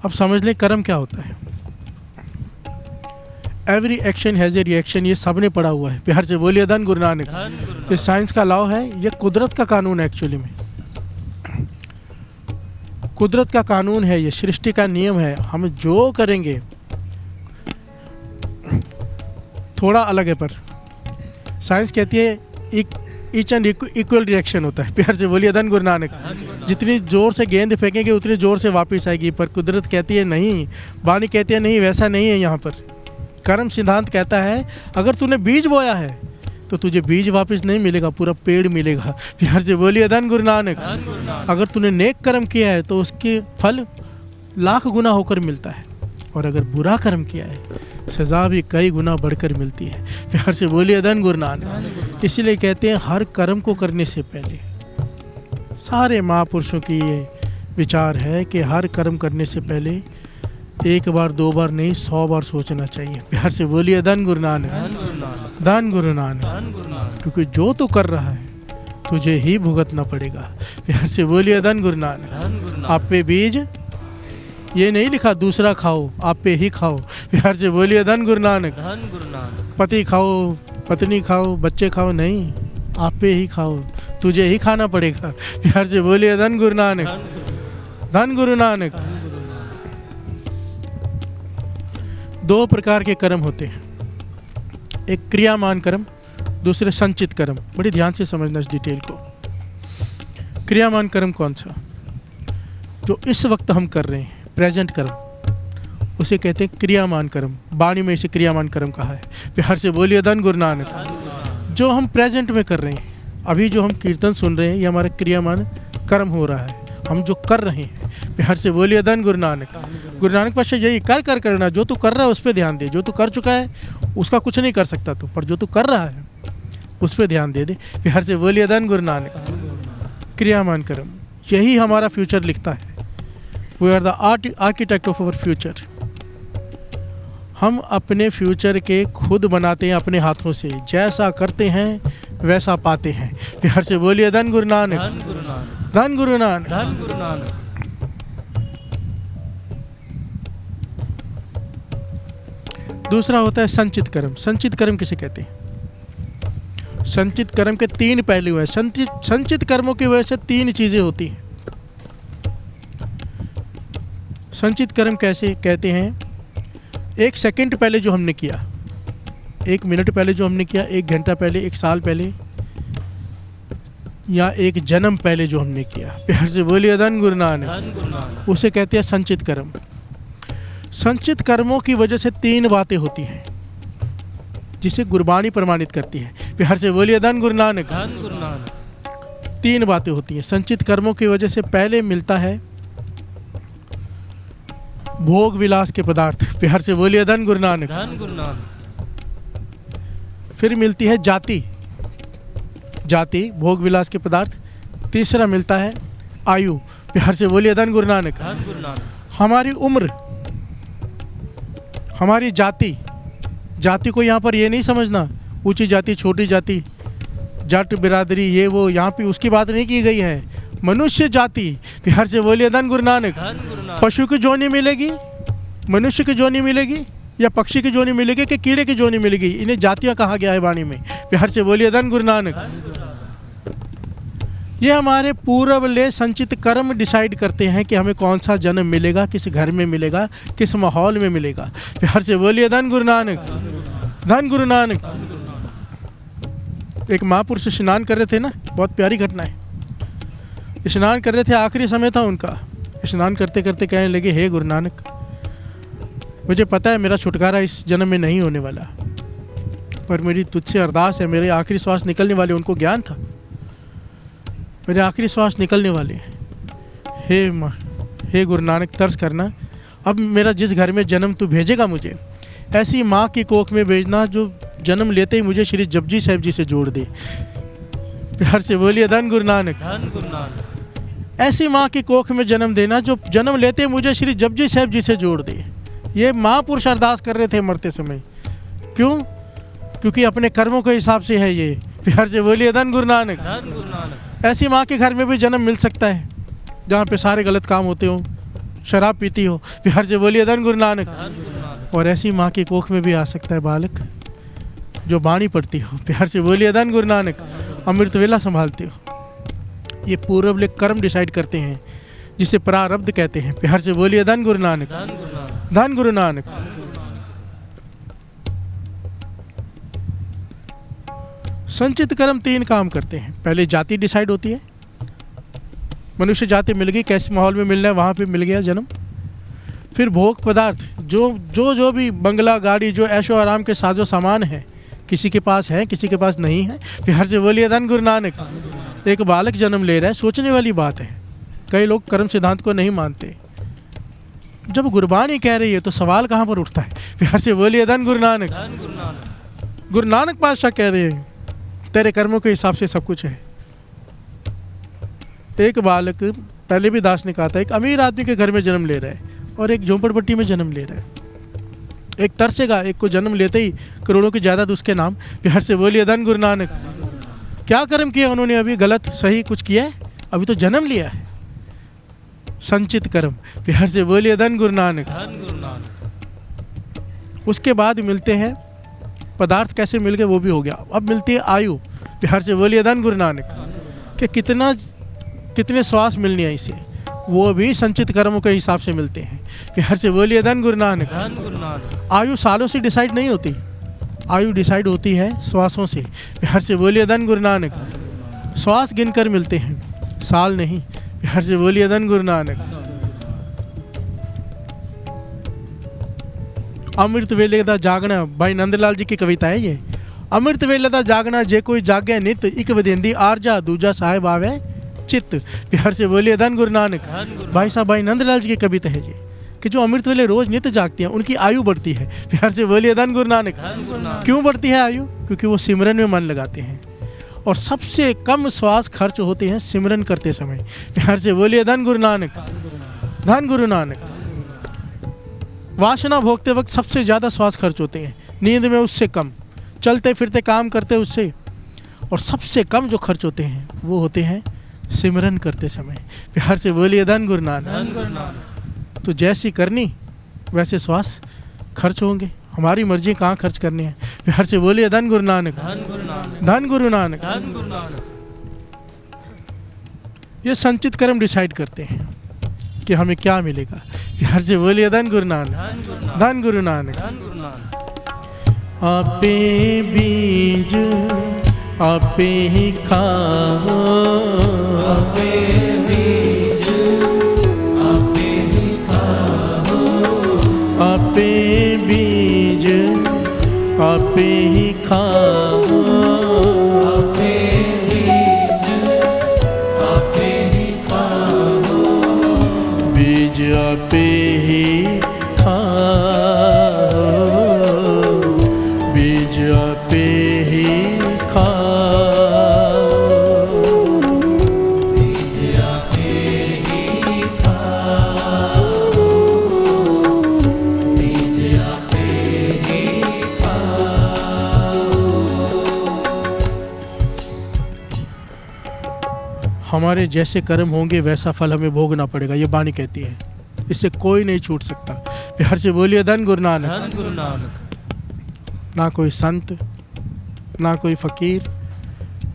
अब समझ लें कर्म क्या होता है। Every action has a reaction, ये सब ने पढ़ा हुआ है। प्यार से बोलिए धन गुरु नानक। ये साइंस का लॉ है, ये कुदरत का कानून है। एक्चुअली में कुदरत का कानून है, ये सृष्टि का नियम है। हम जो करेंगे थोड़ा अलग है, पर साइंस कहती है ईच एंड इक्वल रिएक्शन होता है। प्यार से बोलिए धन गुरु नानक। जितनी ज़ोर से गेंद फेंकेंगे उतनी ज़ोर से वापस आएगी, पर कुदरत कहती है नहीं, वाणी कहती है नहीं, वैसा नहीं है। यहाँ पर कर्म सिद्धांत कहता है अगर तूने बीज बोया है तो तुझे बीज वापस नहीं मिलेगा, पूरा पेड़ मिलेगा। प्यार से बोलिए धन गुरु नानक। अगर तूने नेक कर्म किया है तो उसके फल लाख गुना होकर मिलता है, और अगर बुरा कर्म किया है सज़ा भी कई गुना बढ़कर मिलती है। प्यार से बोलिए धन गुरु नानक। इसीलिए कहते हैं हर कर्म को करने से पहले, सारे महापुरुषों की ये विचार है कि हर कर्म करने से पहले एक बार 2 बार नहीं 100 बार सोचना चाहिए। प्यार से बोलिए धन गुरु नानक, धन गुरु नानक। क्योंकि जो तू कर रहा है तुझे ही भुगतना पड़ेगा। प्यार से बोलिए धन गुरु नानक। आप पे बीज ये नहीं लिखा दूसरा खाओ, आप पे ही खाओ। प्यार से बोलिए धन गुरु नानक। पति खाओ, पत्नी खाओ, बच्चे खाओ, नहीं, आप पे ही खाओ, तुझे ही खाना पड़ेगा। प्यार से बोलिए धन गुरु नानक, धन गुरु नानक। 2 प्रकार के कर्म होते हैं, एक क्रियामान कर्म, दूसरे संचित कर्म। बड़ी ध्यान से समझना इस डिटेल को। क्रियामान कर्म कौन सा? जो इस वक्त हम कर रहे हैं, प्रेजेंट कर्म, उसे कहते हैं क्रियामान कर्म। वाणी में इसे क्रियामान कर्म कहा है। प्यार से बोलिए धन गुरु नानक। जो हम प्रेजेंट में कर रहे हैं, अभी जो हम कीर्तन सुन रहे हैं, ये हमारा क्रियामान कर्म हो रहा है, हम जो कर रहे हैं। प्यार से बोलिए धन गुरु नानक। गुरु नानक पातशाह यही कर करना, जो तू कर रहा है उस पर ध्यान दे। जो तू कर चुका है उसका कुछ नहीं कर सकता तू, पर जो तू कर रहा है उस पर ध्यान दे दे। प्यार से बोलिए धन गुरु नानक। क्रियामान कर्म यही हमारा फ्यूचर लिखता है। We are the architect of our future. हम अपने फ्यूचर के खुद बनाते हैं अपने हाथों से। जैसा करते हैं वैसा पाते हैं। प्यार से बोलिए धन गुरु नानक, धन गुरु नानक, धन गुरु नानक। दूसरा होता है संचित कर्म। संचित कर्म किसे कहते हैं? संचित कर्म के 3 पहलू हैं। संचित कर्मों की वजह से 3 चीज़ें होती हैं। संचित कर्म कैसे कहते हैं? 1 सेकंड पहले जो हमने किया, 1 मिनट पहले जो हमने किया, 1 घंटा पहले, 1 साल पहले, या 1 जन्म पहले जो हमने किया। प्यार से बोलिए धन गुरु नानक। उसे कहते हैं संचित कर्म। संचित कर्मों की वजह से 3 बातें होती हैं जिसे गुरबाणी प्रमाणित करती है। प्यार से बोलिए धन गुरु नानक। 3 बातें होती हैं संचित कर्मों की वजह से। पहले मिलता है भोग विलास के पदार्थ। प्यार से बोलिए धन गुरु नानक। फिर मिलती है जाति, भोग विलास के पदार्थ। तीसरा मिलता है आयु। प्यार से बोलिए धन गुरु नानक। हमारी उम्र, हमारी जाति को यहाँ पर ये नहीं समझना ऊंची जाति छोटी जाति, जट बिरादरी ये वो, यहाँ पे उसकी बात नहीं की गई है। मनुष्य जाति। प्यार से बोलिए धन गुरु नानक। पशु की जोनी मिलेगी, मनुष्य की जोनी मिलेगी, या पक्षी की जोनी मिलेगी कि कीड़े की जोनी मिलेगी, इन्हें जातियाँ कहा गया है वाणी में। प्यार से बोलिए धन गुरु नानक। ये हमारे पूर्वले संचित कर्म डिसाइड करते हैं कि हमें कौन सा जन्म मिलेगा, किस घर में मिलेगा, किस माहौल में मिलेगा। प्यार से बोलिए धन गुरु नानक, धन गुरु नानक। एक महापुरुष स्नान कर रहे थे ना, बहुत प्यारी घटना है। स्नान कर रहे थे, आखिरी समय था उनका। स्नान करते करते कहने लगे, हे गुरु नानक, मुझे पता है मेरा छुटकारा इस जन्म में नहीं होने वाला, पर मेरी तुझसे अरदास है, मेरे आखिरी श्वास निकलने वाले। उनको ज्ञान था मेरे आखिरी श्वास निकलने वाले हैं। हे गुरु नानक, तरस करना, अब मेरा जिस घर में जन्म तू भेजेगा मुझे, ऐसी माँ की कोख में भेजना जो जन्म लेते ही मुझे श्री जपजी साहिब जी से जोड़ दे। प्यार से बोलिए धन गुरु नानक, धन गुरु नानक। ऐसी माँ की कोख में जन्म देना जो जन्म लेते ही मुझे श्री जपजी साहिब जी से जोड़ दे। ये महापुरुष अरदास कर रहे थे मरते समय। क्यों? क्योंकि अपने कर्मों के हिसाब से है ये। प्यार से बोलिए धन गुरु नानक, धन गुरु नानक। ऐसी माँ के घर में भी जन्म मिल सकता है जहाँ पे सारे गलत काम होते हो, शराब पीती हो। प्यार से बोलिए धन गुरु नानक। धन गुरु नानक। और ऐसी माँ की कोख में भी आ सकता है बालक जो बाणी पढ़ती हो। प्यार से बोलिए धन गुरु नानक। अमृत वेला संभालते हो। ये पूर्वले कर्म डिसाइड करते हैं, जिसे प्रारब्ध कहते हैं। प्यार से बोलिए धन गुरु नानक, धन गुरु नानक। धन गुरु नानक। संचित कर्म 3 काम करते हैं। पहले जाति डिसाइड होती है, मनुष्य जाति मिल गई, कैसे माहौल में मिलना है वहाँ पे मिल गया जन्म। फिर भोग पदार्थ, जो भी बंगला गाड़ी, जो ऐशो आराम के साजो सामान है, किसी के पास है, किसी के पास नहीं है। प्यार से बोलिए धन गुरु नानक। एक बालक जन्म ले रहा है, सोचने वाली बात है। कई लोग कर्म सिद्धांत को नहीं मानते। जब गुरबानी कह रही है तो सवाल कहाँ पर उठता है? प्यार से बोलिए धन गुरु नानक, धन गुरु नानक। गुरु नानक पातशाह कह रहे हैं तेरे कर्मों के हिसाब से सब कुछ है। एक बालक, पहले भी दास ने कहा था, एक अमीर आदमी के घर में जन्म ले रहा है और एक झोंपड़पट्टी में जन्म ले रहा है। एक तरसेगा, एक को जन्म लेते ही करोड़ों की जायदाद उसके नाम। प्यार से बोलिए धन गुरु नानक। क्या कर्म किया उन्होंने? अभी गलत सही कुछ किया है? अभी तो जन्म लिया है। संचित कर्म। प्यार से बोलिए धन गुरु नानक, धन गुरु नानक। उसके बाद मिलते हैं पदार्थ, कैसे मिल गए वो भी हो गया। अब मिलती है आयु। प्यार से बोलिए धन गुरु नानक। कि कितने श्वास मिलनी है इसे, वो भी संचित कर्मों के हिसाब से मिलते हैं। प्यार से बोलिए धन गुरु नानक, धन गुरु नानक। आयु सालों से डिसाइड नहीं होती, आयु डिसाइड होती है श्वासों से। प्यार से बोलिए धन गुरु नानक। श्वास गिनकर मिलते हैं, साल नहीं। प्यार से बोलिए धन गुरु नानक। अमृत वेले दा जागना, भाई नंदलाल जी की कविता है ये। अमृत वेले दा जागना, जे कोई जागे नित, इक वदेंदी आरजा, दूजा साहेब आवे चित्त। प्यार से बोलिए धन गुरु नानक। भाई साहब, भाई नंदलाल जी की कविता है ये, कि जो अमृत वेले रोज नित्य जागते हैं उनकी आयु बढ़ती है। प्यार से बोलिए धन गुरु नानक। क्यों बढ़ती है आयु? क्योंकि वो सिमरन में मन लगाते हैं। और सबसे कम श्वास खर्च होते हैं सिमरन करते समय। प्यार से बोलिए धन गुरु नानक, धन गुरु नानक। वासना भोगते वक्त सबसे ज़्यादा श्वास खर्च होते हैं, नींद में उससे कम, चलते फिरते काम करते उससे। और सबसे कम जो खर्च होते हैं वो होते हैं सिमरन करते समय। प्यार से बोलिए धन गुरु नानक। तो जैसी करनी वैसे श्वास खर्च होंगे, हमारी मर्जी कहाँ खर्च करनी है। प्यार से बोलिए धन गुरु नानक, धन गुरु नानक। ये संचित कर्म डिसाइड करते हैं कि हमें क्या मिलेगा। प्यार से बोलिए धन गुरु नानक, धन गुरु नानक। आपे बीज आपे ही खाओ, आपे बीज आपे ही खाओ, आपे बीज आपे ही खाओ, आपे बीज आपे ही खाओ, बीज आपे ही खाओ, बीज आपे ही खाओ, बीज आपे ही खाओ, बीज आपे ही खाओ। हमारे जैसे कर्म होंगे वैसा फल हमें भोगना पड़ेगा, ये बानी कहती है। इससे कोई नहीं छूट सकता। प्यार से बोलिए धन गुरु नानक। ना कोई संत, ना कोई फकीर,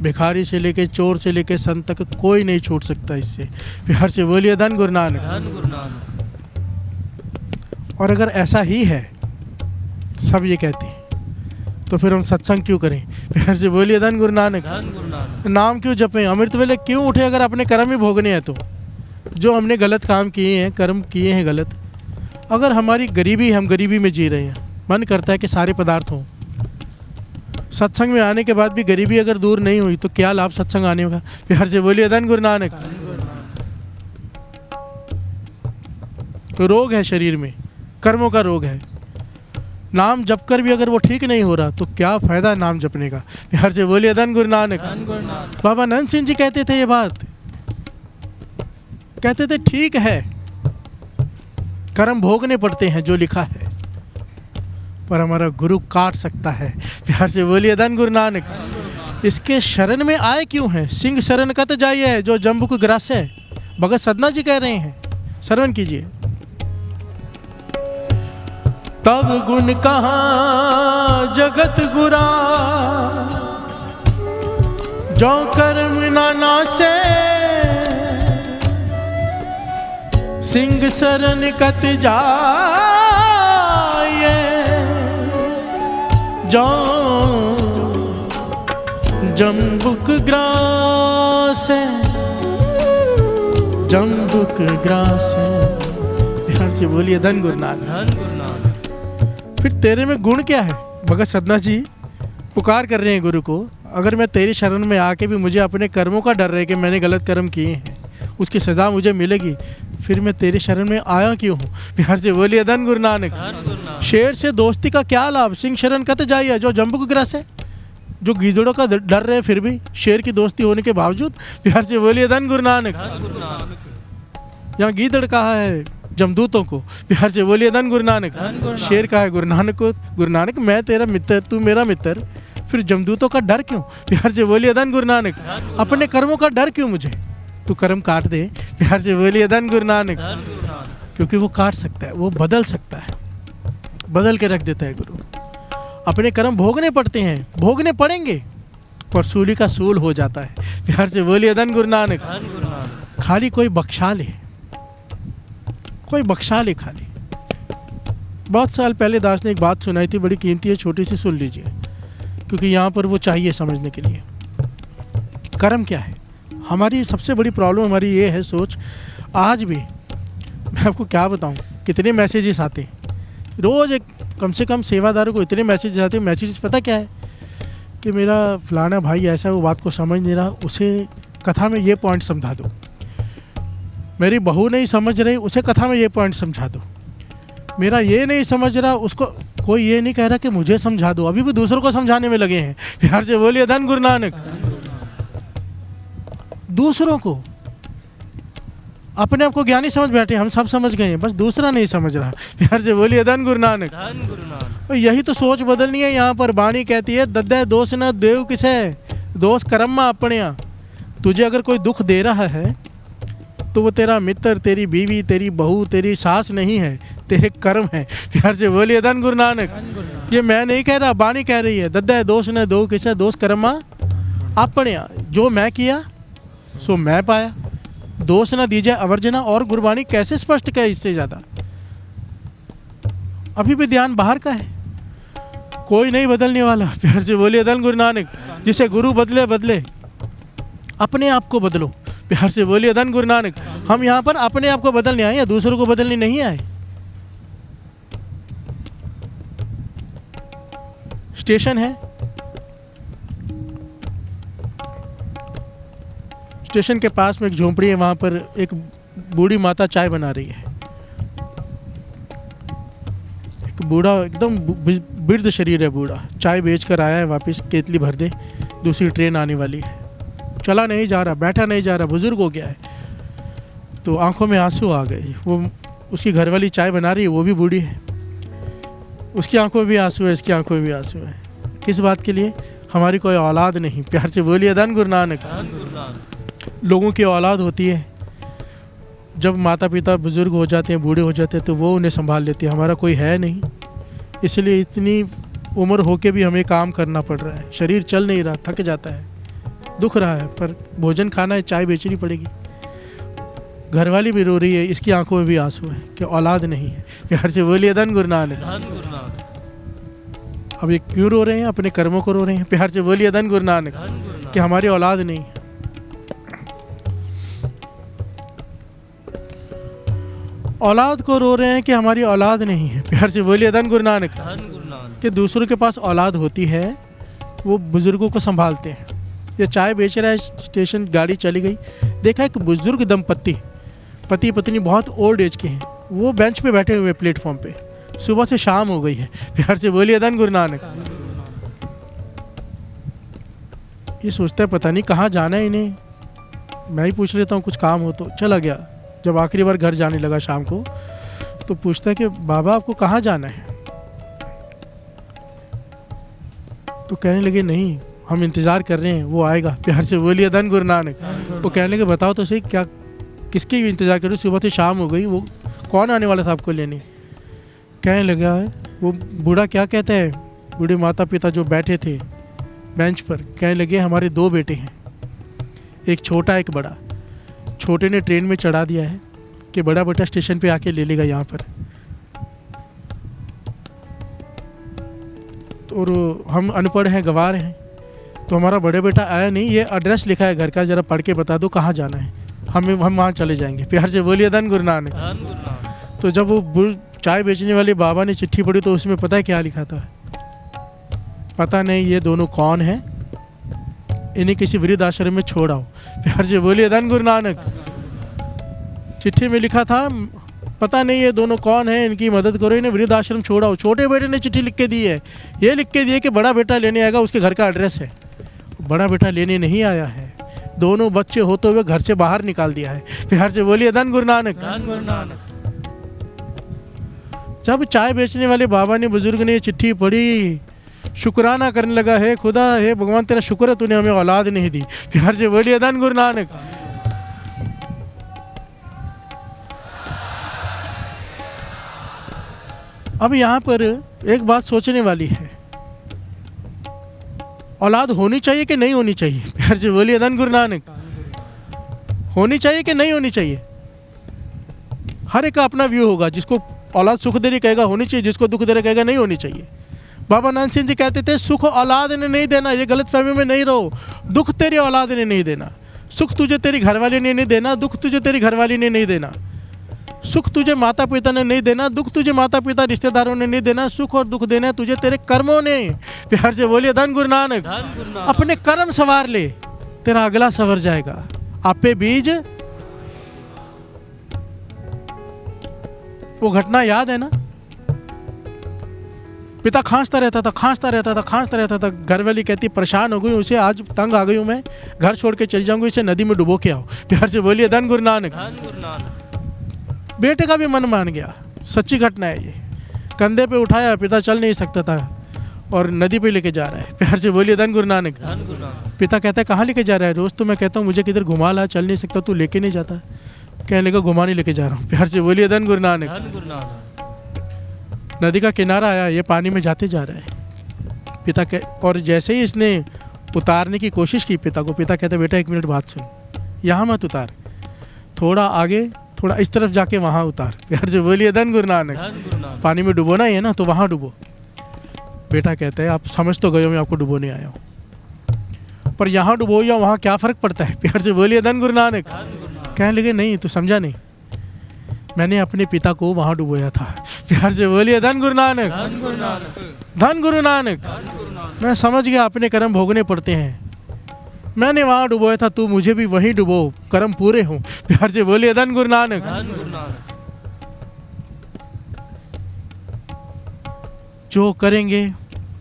भिखारी से लेके चोर से लेके संत तक कोई नहीं छूट सकता इससे। प्यार से बोलिए धन गुरु नानक। धन गुरु नानक। और अगर ऐसा ही है, सब ये कहते हैं, तो फिर हम सत्संग क्यों करें? प्यार से बोलिए धन गुरु नानक। धन गुरु नानक। नाम क्यों जपें? अमृत वेले क्यों उठे अगर अपने कर्म ही भोगने हैं तो? जो हमने गलत काम किए हैं, कर्म किए हैं गलत, अगर हमारी गरीबी, हम गरीबी में जी रहे हैं, मन करता है कि सारे पदार्थ हों, सत्संग में आने के बाद भी गरीबी अगर दूर नहीं हुई तो क्या लाभ सत्संग आने का? प्यार से बोलिए धन गुरु नानक। धन गुरु नानक। तो रोग है शरीर में, कर्मों का रोग है। नाम जप कर भी अगर वो ठीक नहीं हो रहा तो क्या फायदा नाम जपने का? प्यार से बोलिए धन गुरु नानक। धन गुरु नानक। बाबा नंद सिंह जी कहते थे ये बात, कहते थे ठीक है कर्म भोगने पड़ते हैं जो लिखा है, पर हमारा गुरु काट सकता है। प्यार से बोलिए धन गुरु नानक। इसके शरण में आए क्यों हैं? सिंह शरण कत जाइए जो जम्बुक ग्रास है। भगत सदना जी कह रहे हैं, श्रवण कीजिए। तब गुण कहाँ जगत गुरा, जो कर्म नाना से सिंह शरण कत जाए, जो जम्बुक ग्रास है, जम्बुक ग्रास है। ध्यान से बोलिए धन गुरु नानक। धन गुरु नानक। फिर तेरे में गुण क्या है? भगत सदना जी पुकार कर रहे हैं गुरु को, अगर मैं तेरी शरण में आके भी मुझे अपने कर्मों का डर रहे कि मैंने गलत कर्म किए हैं, उसकी सज़ा मुझे मिलेगी, फिर मैं तेरी शरण में आया क्यों हूँ? प्यार से बोलिए धन गुरु नानक। धन गुरु नानक। शेर से दोस्ती का क्या लाभ? सिंह शरण कत जाइए जो जम्बुक ग्रास है। जो गीदड़ों का डर रहे फिर भी शेर की दोस्ती होने के बावजूद, प्यार से बोलिए धन गुरु नानक। धन गुरु नानक। यहाँ गीदड़ कहा है जमदूतों को, प्यार से बोलिए धन गुरु नानक। धन गुरु नानक। शेर कहा है गुरु नानक को, गुरु नानक मैं तेरा मित्र, तू मेरा मित्र, फिर जमदूतों का डर क्यों? प्यार से बोलिए धन गुरु नानक। अपने कर्मों का डर क्यों मुझे? तू कर्म काट दे। प्यार से बोलिए धन गुरु नानक। धन गुरु नानक। क्योंकि वो काट सकता है, वो बदल सकता है, बदल के रख देता है गुरु। अपने कर्म भोगने पड़ते हैं, भोगने पड़ेंगे, पर सूली का सूल हो जाता है। प्यार से बोलिए धन गुरु नानक। धन गुरु नानक। खाली कोई बख्शा ले, कोई बख्शा ले खाली। बहुत साल पहले दास ने एक बात सुनाई थी, बड़ी कीमती है, छोटी सी सुन लीजिए, क्योंकि यहाँ पर वो चाहिए समझने के लिए। कर्म क्या है? हमारी सबसे बड़ी प्रॉब्लम हमारी ये है सोच। आज भी मैं आपको क्या बताऊँ, कितने मैसेजेस आते हैं रोज़, एक कम से कम सेवादारों को इतने मैसेज आते हैं। मैसेजेस पता क्या है कि मेरा फलाना भाई ऐसा वो बात को समझ नहीं रहा, उसे कथा में ये पॉइंट समझा दो। मेरी बहू नहीं समझ रही, उसे कथा में ये पॉइंट समझा दो। मेरा ये नहीं समझ रहा, उसको कोई ये नहीं कह रहा कि मुझे समझा दो, अभी भी दूसरों को समझाने में लगे हैं। प्यार से बोलिए धन गुरु नानक। दूसरों को, अपने आप को ज्ञानी समझ बैठे, हम सब समझ गए हैं, बस दूसरा नहीं समझ रहा। प्यार से बोलिए धन गुरु नानक। धन गुरु नानक। और यही तो सोच बदलनी है। यहाँ पर वाणी कहती है, दद्दे दोष न देव किसे, दोष कर्म में अपने। तुझे अगर कोई दुख दे रहा है तो वो तेरा मित्र, तेरी बीवी, तेरी बहू, तेरी सास नहीं है, तेरे कर्म है। प्यार से बोलिए धन गुरु नानक। ये मैं नहीं कह रहा, वाणी कह रही है। दद्दे दोष न दो किसे, दोष कर्म अपने। जो मैं किया सो मैं पाया, दोष न दीजिए अवर्जना। और गुरबाणी कैसे स्पष्ट कहे इससे ज़्यादा? अभी भी ध्यान बाहर का है, कोई नहीं बदलने वाला। प्यार से बोलिए धन गुरु नानक। जिसे गुरु बदले बदले, अपने आप को बदलो। प्यार से बोलिए धन गुरु नानक। हम यहाँ पर अपने आप को बदलने आए या दूसरों को बदलने नहीं आए। स्टेशन है, स्टेशन के पास में एक झोंपड़ी है, वहाँ पर एक बूढ़ी माता चाय बना रही है। एक बूढ़ा एकदम वृद्ध शरीर है, बूढ़ा चाय बेच कर आया है वापस, केतली भर दे, दूसरी ट्रेन आने वाली है। चला नहीं जा रहा, बैठा नहीं जा रहा, बुजुर्ग हो गया है। तो आंखों में आंसू आ गए। वो उसकी घरवाली चाय बना रही है, वो भी बूढ़ी है, उसकी आंखों में भी आंसू है, इसकी आंखों में भी आंसू है। किस बात के लिए? हमारी कोई औलाद नहीं। प्यार से बोलिए धन गुरु नानक। धन गुरु नानक। लोगों की औलाद होती है, जब माता पिता बुजुर्ग हो जाते हैं, बूढ़े हो जाते हैं, तो वो उन्हें संभाल लेती है। हमारा कोई है नहीं, इसलिए इतनी उम्र होके भी हमें काम करना पड़ रहा है। शरीर चल नहीं रहा, थक जाता है, दुख रहा है, पर भोजन खाना है, चाय बेचनी पड़ेगी। घरवाली भी रो रही है, इसकी आंखों में भी आंसू है कि औलाद नहीं है। प्यार से बोलिए धन गुरु नानक। धन गुरु नानक। अब ये क्यों रो रहे हैं? अपने कर्मों को रो रहे हैं। प्यार से बोलिए धन गुरु नानक धन गुरु नानक। कि हमारी औलाद नहीं है। औलाद को रो रहे हैं कि हमारी औलाद नहीं है। प्यार से बोलिए धन गुरु नानक। धन गुरु नानक। कि दूसरों के पास औलाद होती है, वो बुजुर्गों को संभालते हैं। ये चाय बेच रहा है, स्टेशन गाड़ी चली गई, देखा एक बुजुर्ग दंपत्ति, पति पत्नी बहुत ओल्ड एज के हैं, वो बेंच पे बैठे हुए प्लेटफॉर्म पे, सुबह से शाम हो गई है। प्यार से बोलिए धन गुरु नानक। ये सोचता है पता नहीं कहाँ जाना है इन्हें, मैं ही पूछ लेता हूँ कुछ काम हो तो। चला गया। जब आखिरी बार घर जाने लगा शाम को, तो पूछता है कि बाबा आपको कहाँ जाना है? तो कहने लगे नहीं, हम इंतज़ार कर रहे हैं, वो आएगा। प्यार से बोलिए धन गुरु नानक। वो कहने लगे बताओ तो सही, क्या किसके इंतज़ार कर रहे हो? सुबह से शाम हो गई, वो कौन आने वाला था आपको लेने? कहने लगा है वो बूढ़ा क्या कहता है, बूढ़े माता पिता जो बैठे थे बेंच पर, कहने लगे हमारे 2 बेटे हैं, एक छोटा एक बड़ा। छोटे ने ट्रेन में चढ़ा दिया है कि बड़ा बेटा स्टेशन पे आके ले लेगा यहाँ पर। और हम अनपढ़ हैं, गंवार हैं, तो हमारा बड़े बेटा आया नहीं, ये एड्रेस लिखा है घर का, ज़रा पढ़ के बता दो कहाँ जाना है, हम वहाँ चले जाएंगे। प्यार से बोलिए धन गुरु नानक। धन गुरु नानक। तो जब वो चाय बेचने वाले बाबा ने चिट्ठी पढ़ी तो उसमें पता है क्या लिखा था? पता नहीं ये दोनों कौन हैं, इन्हें किसी वृद्ध आश्रम में छोड़ आओ। प्यार से बोलिए धन गुरु नानक। चिट्ठी में लिखा था पता नहीं ये दोनों कौन हैं, इनकी मदद करो, इन्हें वृद्ध आश्रम छोड़ाओ। छोटे बेटे ने चिट्ठी लिख के दी है, ये लिख के दिए कि बड़ा बेटा लेने आएगा, उसके घर का एड्रेस है। बड़ा बेटा लेने नहीं आया है, दोनों बच्चे होते हुए घर से बाहर निकाल दिया है। प्यार से बोलिए धन गुरु नानक। धन गुरु नानक। जब चाय बेचने वाले बाबा ने, बुजुर्ग ने ये चिट्ठी पढ़ी, शुक्राना करने लगा, है खुदा, है भगवान तेरा शुक्र है तूने हमें औलाद नहीं दी। प्यार से बोलिए धन गुरु नानक। अब यहाँ पर एक बात सोचने वाली है, औलाद होनी चाहिए कि नहीं होनी चाहिए? प्यार से बोलिए धन गुरु नानक। होनी चाहिए कि नहीं होनी चाहिए? हर एक का अपना व्यू होगा। जिसको औलाद सुख दे रही कहेगा होनी चाहिए, जिसको दुख दे रहा कहेगा नहीं होनी चाहिए। बाबा नानक सिंह जी कहते थे सुख औलाद ने नहीं देना, ये गलत फहमी में नहीं रहो। दुख तेरी औलाद ने नहीं देना, सुख तुझे तेरी घरवाली ने नहीं देना, दुख तुझे तेरी घरवाली ने नहीं देना। सुख तुझे माता पिता ने नहीं देना, दुख तुझे माता पिता रिश्तेदारों ने नहीं देना, सुख और दुख देना तुझे तेरे कर्मों ने। प्यार से बोलिए धन गुरु नानक। धन गुरु नानक। अपने कर्म सवार ले, तेरा अगला सवर जाएगा। आपे बीज, वो घटना याद है ना? पिता खांसता रहता था। घरवाली कहती परेशान हो गई, उसे आज तंग आ गई हूँ मैं, घर छोड़ के चली जाऊंगी, इसे नदी में डुबो के आओ। प्यार से बोलिए धन गुरु नानक। धन गुरु नानक। बेटे का भी मन मान गया, सच्ची घटना है ये। कंधे पे उठाया, पिता चल नहीं सकता था और नदी पे लेके जा रहा है। प्यार से बोलिए धन गुरु नानक। धन गुरु नानक। पिता कहता है कहाँ लेके जा रहा है? रोज तो मैं कहता हूँ मुझे किधर घुमा ला, चल नहीं सकता, तू लेके नहीं जाता। कहने लगा घुमाने लेके जा रहा हूँ। प्यार से बोलिए धन गुरु नानक। धन गुरु नानक। नदी का किनारा आया, ये पानी में जाते जा रहा है। पिता के और जैसे ही इसने उतारने की कोशिश की पिता को, पिता कहता है बेटा 1 मिनट बात सुन, यहाँ मत उतार, थोड़ा आगे, थोड़ा इस तरफ जाके वहाँ उतार। प्यार से बोलिए धन गुरु नानक। धन गुरु नानक। पानी में डुबोना ही है ना, तो वहाँ डुबो। बेटा कहता है आप समझ तो गए हो मैं आपको डुबोने आया हूँ, पर यहाँ डुबो या वहाँ क्या फ़र्क पड़ता है? प्यार से बोलिए धन गुरु नानक। धन गुरु नानक। कहने लगे नहीं तू समझा नहीं, मैंने अपने पिता को वहाँ डुबोया था। प्यार से बोलिए धन गुरु नानक। धन गुरु नानक। धन गुरु नानक। धन गुरु नानक। मैं समझ गया अपने कर्म भोगने पड़ते हैं, मैंने वहाँ डुबोया था, तू मुझे भी वहीं डुबो, कर्म पूरे हों। प्यार से बोलिए धन गुरु नानक। धन गुरु नानक। जो करेंगे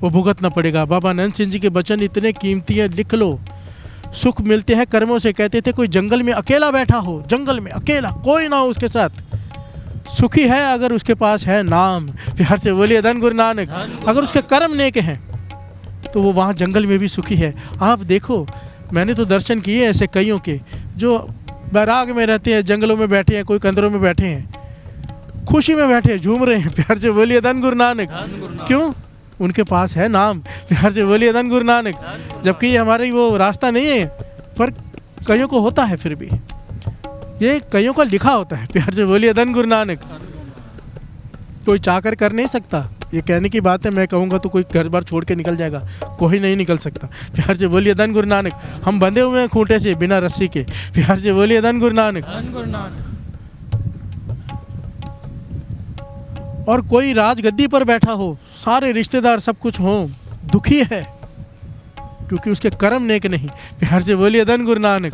वो भुगतना पड़ेगा। बाबा नंद सिंह जी के वचन इतने कीमती है, लिख लो। सुख मिलते हैं कर्मों से। कहते थे कोई जंगल में अकेला बैठा हो, जंगल में अकेला, कोई ना हो उसके साथ, सुखी है अगर उसके पास है नाम। प्यार से बोलिए धन गुरु नानक। अगर उसके कर्म नेक हैं तो वो वहाँ जंगल में भी सुखी है। आप देखो, मैंने तो दर्शन किए ऐसे कईयों के जो बैराग में रहते हैं, जंगलों में बैठे हैं, कोई कंदरों में बैठे हैं, खुशी में बैठे हैं, झूम रहे हैं। प्यार से बोलिए धन गुरु नानक। धन गुरु नानक। क्यों? उनके पास है नाम। प्यार से बोलिए धन गुरु नानक। जबकि ये हमारी वो रास्ता नहीं है पर कईयों को होता है, फिर भी ये कईयों का लिखा होता है। प्यार से बोलिए धन गुरु नानक। कोई चाहकर कर नहीं सकता, ये कहने की बात है। मैं कहूँगा तो कोई घर बार छोड़ के निकल जाएगा, कोई नहीं निकल सकता। प्यार से बोलिए धन गुरु नानक। हम बंधे हुए हैं खूंटे से बिना रस्सी के। प्यार से बोलिए धन गुरु नानक। धन गुरु नानक। और कोई राजगद्दी पर बैठा हो, सारे रिश्तेदार सब कुछ हो, दुखी है क्योंकि उसके कर्म नेक नहीं। प्यार से बोलिए धन गुरु नानक।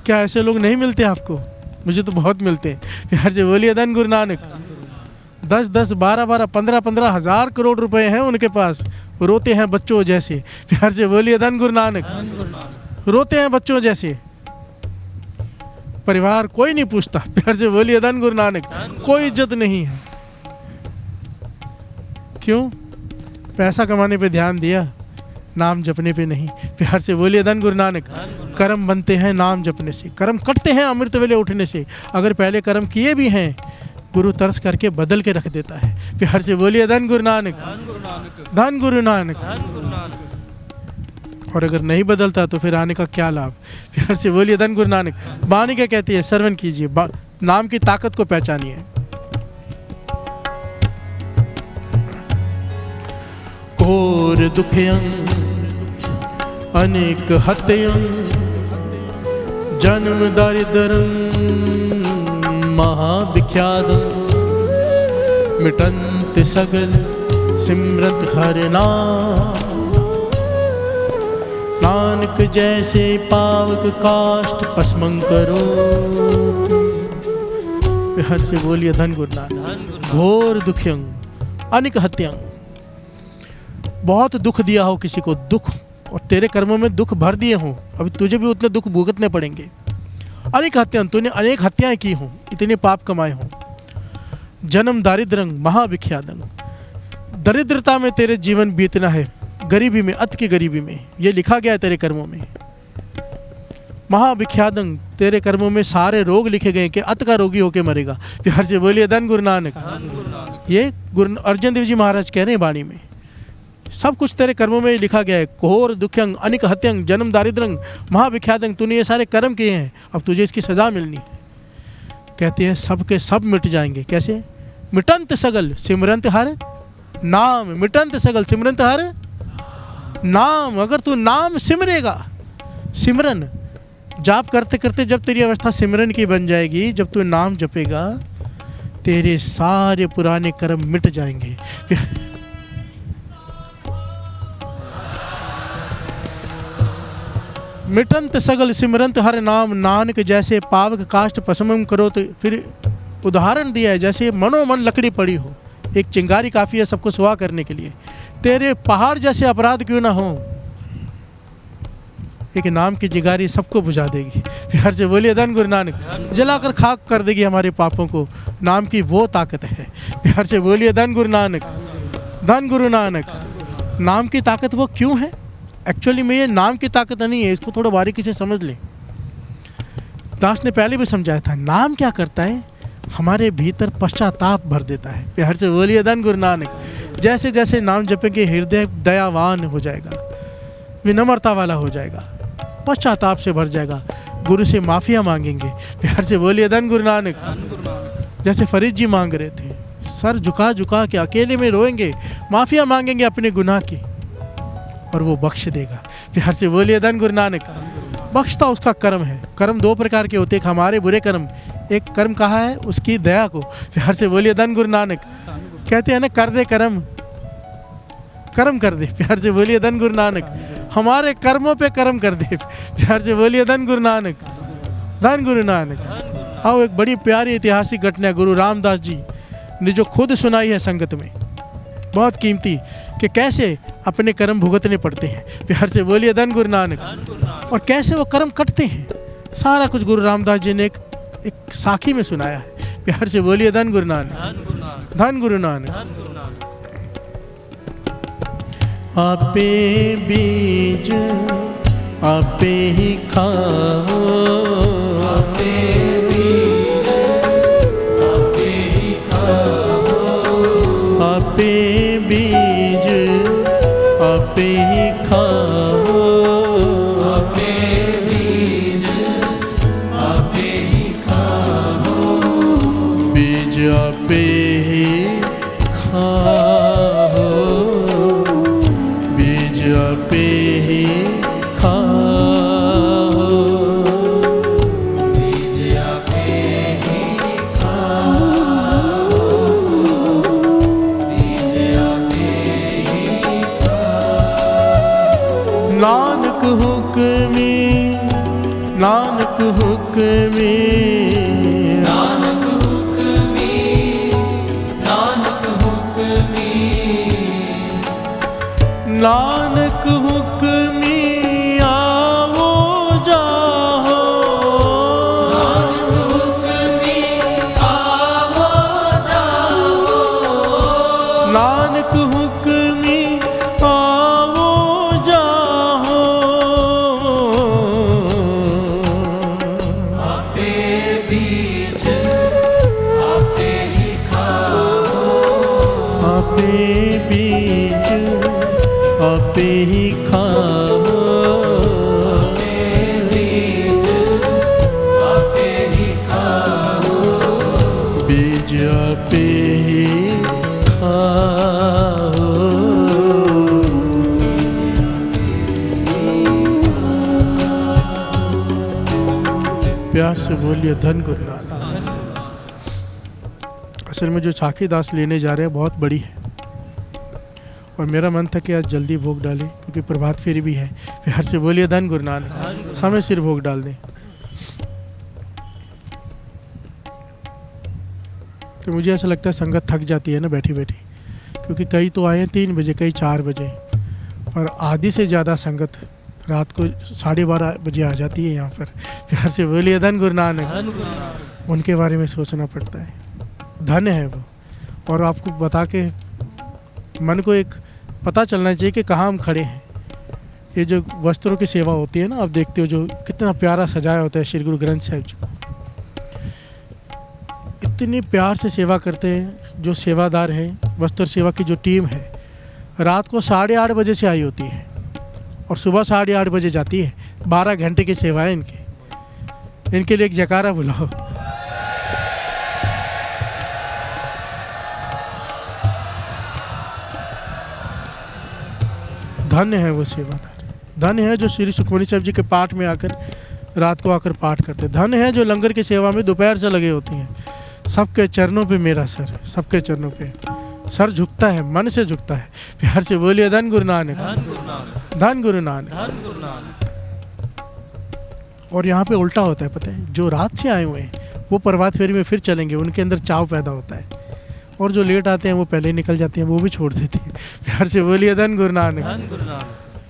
क्या ऐसे लोग नहीं मिलते आपको? मुझे तो बहुत मिलते हैं। प्यार से बोलिए धन गुरु नानक। 10-10, 12-12, 15-15 हज़ार करोड़ रुपए हैं उनके पास, रोते हैं बच्चों जैसे। प्यार से बोलिए धन गुरु नानक। रोते हैं बच्चों जैसे, परिवार कोई नहीं पूछता। प्यार से बोलिए धन गुरु नानक। कोई इज्जत नहीं है। क्यों? पैसा कमाने पे ध्यान दिया, नाम जपने पे नहीं। प्यार से बोलिए धन गुरु नानक। कर्म बनते हैं नाम जपने से, कर्म कटते हैं अमृत वेले उठने से। अगर पहले कर्म किए भी हैं, गुरु तरस करके बदल के रख देता है। प्यार से बोलिए धन गुरु नानक। धन गुरु नानक। और अगर नहीं बदलता तो फिर आने का क्या लाभ? प्यार से बोलिए धन गुरु नानक। वाणी क्या कहती है? श्रवण कीजिए, नाम की ताकत को पहचानिए। घोर दुखयं अनेक हत्यं जन्म दारिद्र्यं महाविख्यातं मिटंत सगल सिमरत हरि नाम। नानक जैसे पावक काष्ठ भस्मं करो। प्यार से बोलिए धन गुरु नानक। घोर दुखयं अनेक हत्यं, बहुत दुख दिया हो किसी को, दुख, और तेरे कर्मों में दुख भर दिए हों, अभी तुझे भी उतने दुख भुगतने पड़ेंगे। अनेक हत्याएं, तूने अनेक हत्याएं की हों, इतने पाप कमाए हों। जन्म दारिद्र्यं महाविख्यातं, दरिद्रता में तेरे जीवन बीतना है, गरीबी में, अत की गरीबी में, ये लिखा गया है तेरे कर्मों में। महाविख्यातं, तेरे कर्मों में सारे रोग लिखे गए कि अत का रोगी होके मरेगा। प्यार से बोलिए धन गुरु नानक। ये गुरु अर्जन देव जी महाराज कह रहे हैं वाणी में, सब कुछ तेरे कर्मों में लिखा गया है। घोर दुखयं अनिक हत्यं जन्म दारिद्र्यं महाविख्यातं, तूने ये सारे कर्म किए हैं, अब तुझे इसकी सजा मिलनी है। कहते हैं सब के सब मिट जाएंगे। कैसे? मिटंत सगल सिमरंत हर नाम। मिटंत सगल सिमरंत हर नाम। अगर तू नाम सिमरेगा, सिमरन जाप करते करते जब तेरी अवस्था सिमरन की बन जाएगी, जब तू नाम जपेगा, तेरे सारे पुराने कर्म मिट जाएंगे। मिटंत सगल सिमरंत हर नाम, नानक जैसे पावक काष्ठ भस्मं करो। तो फिर उदाहरण दिया है, जैसे मनोमन लकड़ी पड़ी हो, एक चिंगारी काफ़ी है सबको सुहा करने के लिए। तेरे पहाड़ जैसे अपराध क्यों ना हो, एक नाम की चिंगारी सबको बुझा देगी। प्यार से बोलिए धन गुरु नानक। जलाकर खाक कर देगी हमारे पापों को, नाम की वो ताकत है। प्यार से बोलिए धन गुरु नानक। धन गुरु नानक। नाम की ताकत वो क्यों है? एक्चुअली में ये नाम की ताकत नहीं है, इसको थोड़ा बारीकी से समझ लें। दास ने पहले भी समझाया था, नाम क्या करता है? हमारे भीतर पश्चाताप भर देता है। प्यार से बोलिए धन गुरु नानक। जैसे जैसे नाम जपेंगे, हृदय दयावान हो जाएगा, विनम्रता वाला हो जाएगा, पश्चाताप से भर जाएगा, गुरु से माफिया मांगेंगे। प्यार से बोलिए धन गुरु नानक। जैसे फरीद जी मांग रहे थे, सर झुका झुका के अकेले में रोएंगे, माफिया मांगेंगे अपने गुनाह की, और वो बख्श देगा। प्यार से बोलिए धन गुरु नानक। बख्शता उसका कर्म है। कर्म दो प्रकार के होते हैं, एक हमारे बुरे कर्म, एक कर्म कहा है उसकी दया को। प्यार से बोलिए धन गुरु नानक। कहते हैं ना, कर दे कर्म, कर्म कर दे। प्यार से बोलिए धन गुरु नानक। हमारे कर्मों पे कर्म कर दे। प्यार से बोलिए धन गुरु नानक। धन गुरु नानक। आओ, एक बड़ी प्यारी ऐतिहासिक घटना गुरु रामदास जी ने जो खुद सुनाई है संगत में, बहुत कीमती, कि कैसे अपने कर्म भुगतने पड़ते हैं। प्यार से बोलिए धन गुरु नानक। और कैसे वो कर्म कटते हैं, सारा कुछ गुरु रामदास जी ने एक साखी में सुनाया है। प्यार से बोलिए धन गुरु नानक। धन गुरु नानक। आपे बीज आपे ही खाओ, आपे बीज आपे ही खाओ, आपे बीज आपे ही खाओ, आपे बीज नानक हुक्मी आओ जाओ, नानक हुक्मी आओ जाओ, आपे बीज आपे ही खाओ, आपे बीज आपे ही खाओ, बीज आपे ही खाओ, बीज आपे ही खाओ। प्यार से बोलिए धन गुरु नानक। असल में जो साखी दास लेने जा रहे हैं बहुत बड़ी है, और मेरा मन था कि आज जल्दी भोग डालें क्योंकि प्रभात फेरी भी है। प्यार से बोलिए धन गुरु नानक। समय सिर भोग डाल दें। तो मुझे ऐसा लगता है संगत थक जाती है ना बैठी बैठी, क्योंकि कई तो आए हैं 3 बजे, कई 4 बजे, और आधी से ज़्यादा संगत रात को 12:30 बजे आ जाती है यहाँ पर। प्यार से बोलिए धन गुरु नानक। उनके बारे में सोचना पड़ता है, धन है वो। और आपको बता के मन को एक पता चलना चाहिए कि कहाँ हम खड़े हैं। ये जो वस्त्रों की सेवा होती है ना, आप देखते हो जो कितना प्यारा सजाया होता है श्री गुरु ग्रंथ साहिब जी को, इतनी प्यार से सेवा करते हैं जो सेवादार हैं। वस्त्र सेवा की जो टीम है रात को 8:30 बजे से आई होती है और सुबह 8:30 बजे जाती है। 12 घंटे की सेवा है इनके लिए एक जयकारा बुलाओ। धन्य है वो सेवादार, धन्य है जो श्री सुखमनी साहिब जी के पाठ में आकर रात को आकर पाठ करते, धन्य है जो लंगर की सेवा में दोपहर से लगे होती हैं। सबके चरणों पे मेरा सर, सबके चरणों पे सर झुकता है, मन से झुकता है। प्यार से बोलिए धन गुरु नानक, धन गुरु नानक। और यहाँ पे उल्टा होता है, पता है, जो रात से आए हुए हैं वो प्रभात फेरी में फिर चलेंगे, उनके अंदर चाव पैदा होता है, और जो लेट आते हैं वो पहले निकल जाते हैं, वो भी छोड़ देते हैं। प्यार से बोलिए धन गुरु नानक,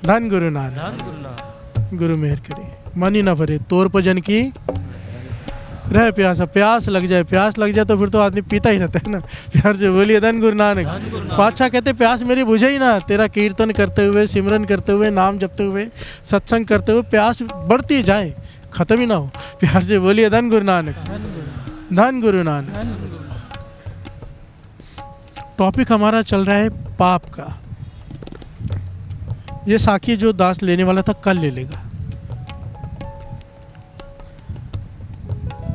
धन गुरु नानक। गुरु मेहर करे, मन ही ना भरे तोर भजन की रह प्यासा। प्यास लग जाए, प्यास लग जाए तो फिर तो आदमी पीता ही रहता है ना। प्यार से बोलिए धन गुरु नानक। पातशाह कहते प्यास मेरी बुझे ही ना, तेरा कीर्तन करते हुए, सिमरन करते हुए, नाम जपते हुए, सत्संग करते हुए प्यास बढ़ती जाए, खत्म ही ना हो। प्यार से बोलिए धन गुरु नानक, धन गुरु नानक। टॉपिक हमारा चल रहा है पाप का। ये साखी जो दास लेने वाला था कल ले लेगा।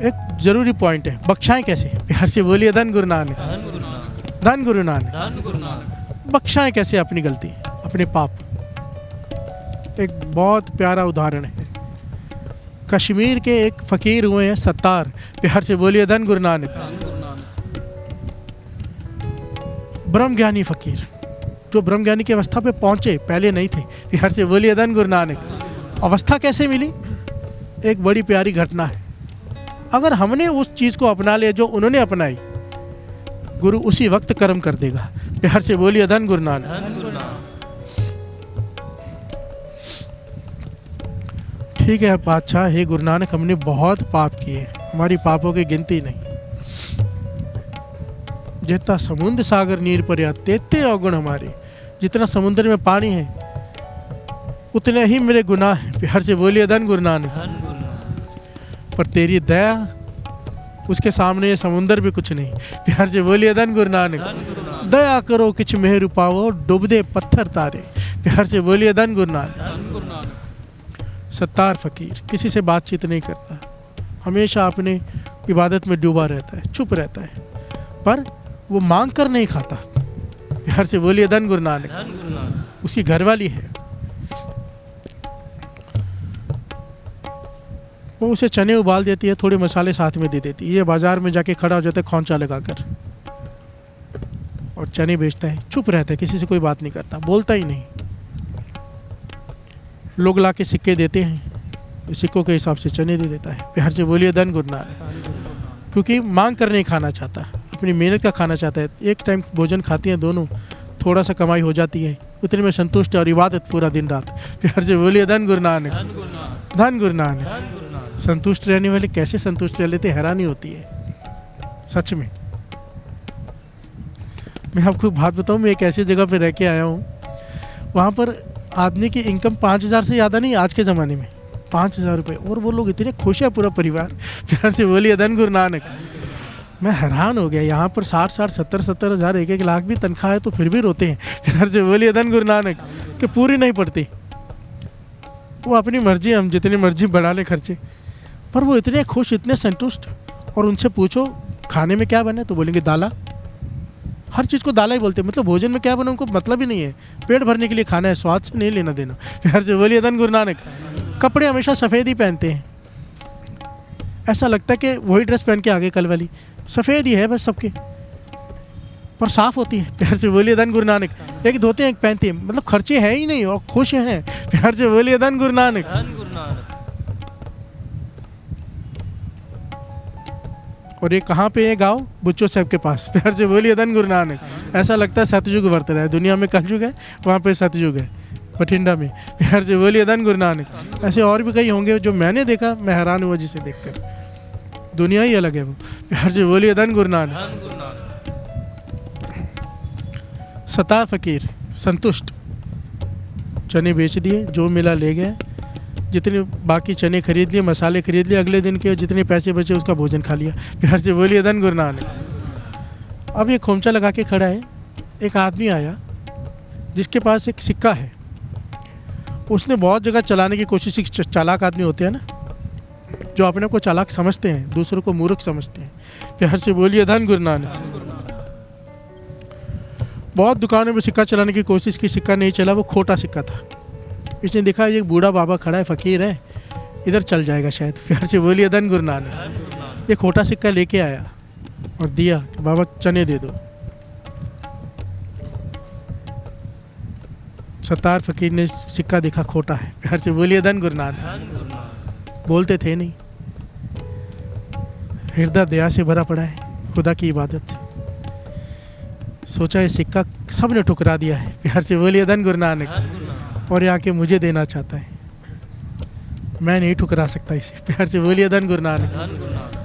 एक जरूरी पॉइंट है, बख्शाएं कैसे। प्यार से बोलिए धन गुरु नानक, धन गुरु नानक। बख्शाएं कैसे अपनी गलती, अपने पाप। एक बहुत प्यारा उदाहरण है, कश्मीर के एक फकीर हुए हैं सत्तार। प्यार से बोलिए धन गुरु नानक। ब्रह्म ज्ञानी फकीर, जो ब्रह्म ज्ञानी की अवस्था पे पहुंचे, पहले नहीं थे। प्यार से बोलिए धन गुरु नानक। अवस्था कैसे मिली, एक बड़ी प्यारी घटना है। अगर हमने उस चीज को अपना लिया जो उन्होंने अपनाई, गुरु उसी वक्त कर्म कर देगा। प्यार से बोलिए धन गुरु नानक। ठीक है बादशाह, हे गुरु नानक, हमने बहुत पाप किए, हमारी पापों की गिनती नहीं। जितना समुद्र सागर नीर पर या तेते अवगुण हमारे, जितना समुद्र में पानी है उतने ही मेरे गुनाह हैं। प्यार से बोलिए धन गुरु नानक। पर तेरी दया, उसके सामने ये समुंदर भी कुछ नहीं। प्यार से बोलिए धन गुरु नानक। दया करो किछ मेहर पाओ, डूबदे पत्थर तारे। प्यार से बोलिए धन गुरु नानक। सत्तार फकीर किसी से बातचीत नहीं करता, हमेशा अपने इबादत में डूबा रहता है, चुप रहता है, पर वो मांग कर नहीं खाता। प्यार से बोलिए धन गुरु नानक। उसकी घरवाली है, वो उसे चने उबाल देती है, थोड़े मसाले साथ में दे देती है। ये बाजार में जाके खड़ा हो जाता है खौंचा लगाकर और चने बेचता है, चुप रहता है, किसी से कोई बात नहीं करता, बोलता ही नहीं। लोग ला के सिक्के देते हैं, सिक्कों के हिसाब से चने दे देता है। प्यार से बोलिए धन गुरु नानक। क्योंकि मांग कर नहीं खाना चाहता, अपनी मेहनत का खाना चाहता है। एक टाइम भोजन खाती हैं दोनों, थोड़ा सा कमाई हो जाती है, उतने में संतुष्ट है और इबादत पूरा दिन रात। प्यार से बोलिए धन गुरु नानक, धन गुरु नानक, धन गुरु नानक। धन गुरु नानक। संतुष्ट रहने वाले कैसे संतुष्ट रह लेते, हैरानी होती है सच में। मैं आपको बात बताऊं, मैं एक ऐसी जगह पे रह के आया हूँ, वहाँ पर आदमी की इनकम 5,000 से ज़्यादा नहीं आज के ज़माने में, 5,000 रुपये, और वो लोग इतने खुश है पूरा परिवार। प्यार से बोलिए धन गुरु नानक। मैं हैरान हो गया, यहाँ पर 60,000 70,000 हज़ार 1-1 लाख भी तनख्वाह है तो फिर भी रोते हैं। प्यार से बोलिए धन गुरु नानक कि पूरी नहीं पड़ती। वो अपनी मर्जी, हम जितनी मर्जी बढ़ा ले खर्चे, पर वो इतने खुश, इतने संतुष्ट। और उनसे पूछो खाने में क्या बने तो बोलेंगे दाला। हर चीज़ को दाला ही बोलते हैं, मतलब भोजन में क्या बने उनको मतलब ही नहीं है, पेट भरने के लिए खाना है, स्वाद से नहीं लेना देना। प्यार से बोलिए धन गुरु नानक। कपड़े हमेशा सफ़ेद ही पहनते हैं, ऐसा लगता है कि वही ड्रेस पहन के आगे कल वाली, सफ़ेद ही है बस सबके, पर साफ़ होती है। प्यार से बोलिए धन गुरु नानक। एक धोते हैं एक पहनते हैं, मतलब खर्चे है ही नहीं और खुश हैं। प्यार से बोलिए धन गुरु नानक। धन गुरु नानक। और ये कहाँ पे है गाँव? बुच्चो साहब के पास। प्यार से बोलिए धन गुरु नानक। ऐसा लगता है सतयुग वर्त रहा है, दुनिया में कलयुग है, वहाँ पे सतयुग है बठिंडा में। प्यार से बोलिए धन गुरु नानक। ऐसे और भी कई होंगे जो मैंने देखा, मैं हैरान हुआ जिसे देखकर, दुनिया ही अलग है वो। प्यार से बोलिए धन गुरु नानक। धन गुरु नानक। सतार फकीर संतुष्ट, चने बेच दिए, जो मिला ले गए, जितने बाकी चने खरीद लिए, मसाले खरीद लिए, अगले दिन के जितने पैसे बचे उसका भोजन खा लिया। प्यार से बोलिए धन गुरु नानक। अब ये खोमचा लगा के खड़ा है, एक आदमी आया जिसके पास एक सिक्का है, उसने बहुत जगह चलाने की कोशिश की। चालाक आदमी होते हैं ना, जो अपने को चालाक समझते हैं, दूसरों को मूर्ख समझते हैं। प्यार से बोलिए धन गुरु नानक। बहुत दुकानों में सिक्का चलाने की कोशिश की, सिक्का नहीं चला, वो खोटा सिक्का था। इसने देखा ये बूढ़ा बाबा खड़ा है, फ़कीर है, इधर चल जाएगा शायद। प्यार से बोलिए धन गुरु नानक। ये खोटा सिक्का लेके आया और दिया कि बाबा चने दे दो। सतार फकीर ने सिक्का देखा खोटा है। प्यार से बोलिए धन गुरु नानक। धन गुरु नानक। बोलते थे नहीं, हृदय दया से भरा पड़ा है, खुदा की इबादत से। सोचा ये सिक्का सब ने ठुकरा दिया है। प्यार से बोलिए धन गुरु नानक। धन गुरु नानक। और ये आके मुझे देना चाहता है, मैं नहीं ठुकरा सकता इसे। प्यार से बोलिए धन गुरु नानक। धन गुरु नानक।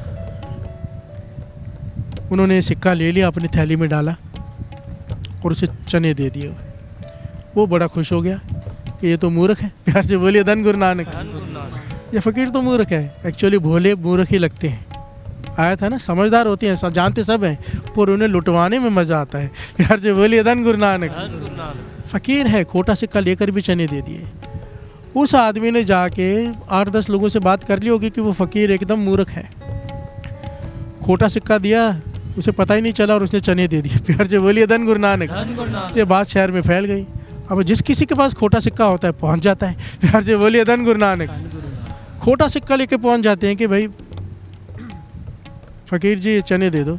उन्होंने सिक्का ले लिया, अपनी थैली में डाला और उसे चने दे दिए। वो बड़ा खुश हो गया कि ये तो मूर्ख है। प्यार से बोलिए धन गुरु नानक। धन गुरु नानक। ये फ़कीर तो मूर्ख है, एक्चुअली भोले मूर्ख ही लगते हैं। आया था ना, समझदार होते हैं, सब जानते सब हैं, पर उन्हें लुटवाने में मज़ा आता है। प्यार से बोलिए धन गुरु नानक। धन गुरु नानक। फ़कीर है, खोटा सिक्का लेकर भी चने दे दिए। उस आदमी ने जाके 8-10 लोगों से बात कर ली होगी कि वो फ़कीर एकदम मूर्ख है, खोटा सिक्का दिया, उसे पता ही नहीं चला और उसने चने दे दिए। प्यार से बोलिए धन गुरु नानक। धन गुरु नानक। ये बात शहर में फैल गई। अब जिस किसी के पास खोटा सिक्का होता है पहुंच जाता है। प्यार से बोलिए धन गुरु नानक। धन गुरु नानक। खोटा सिक्का लेके पहुंच जाते हैं कि भाई फ़कीर जी चने दे दो।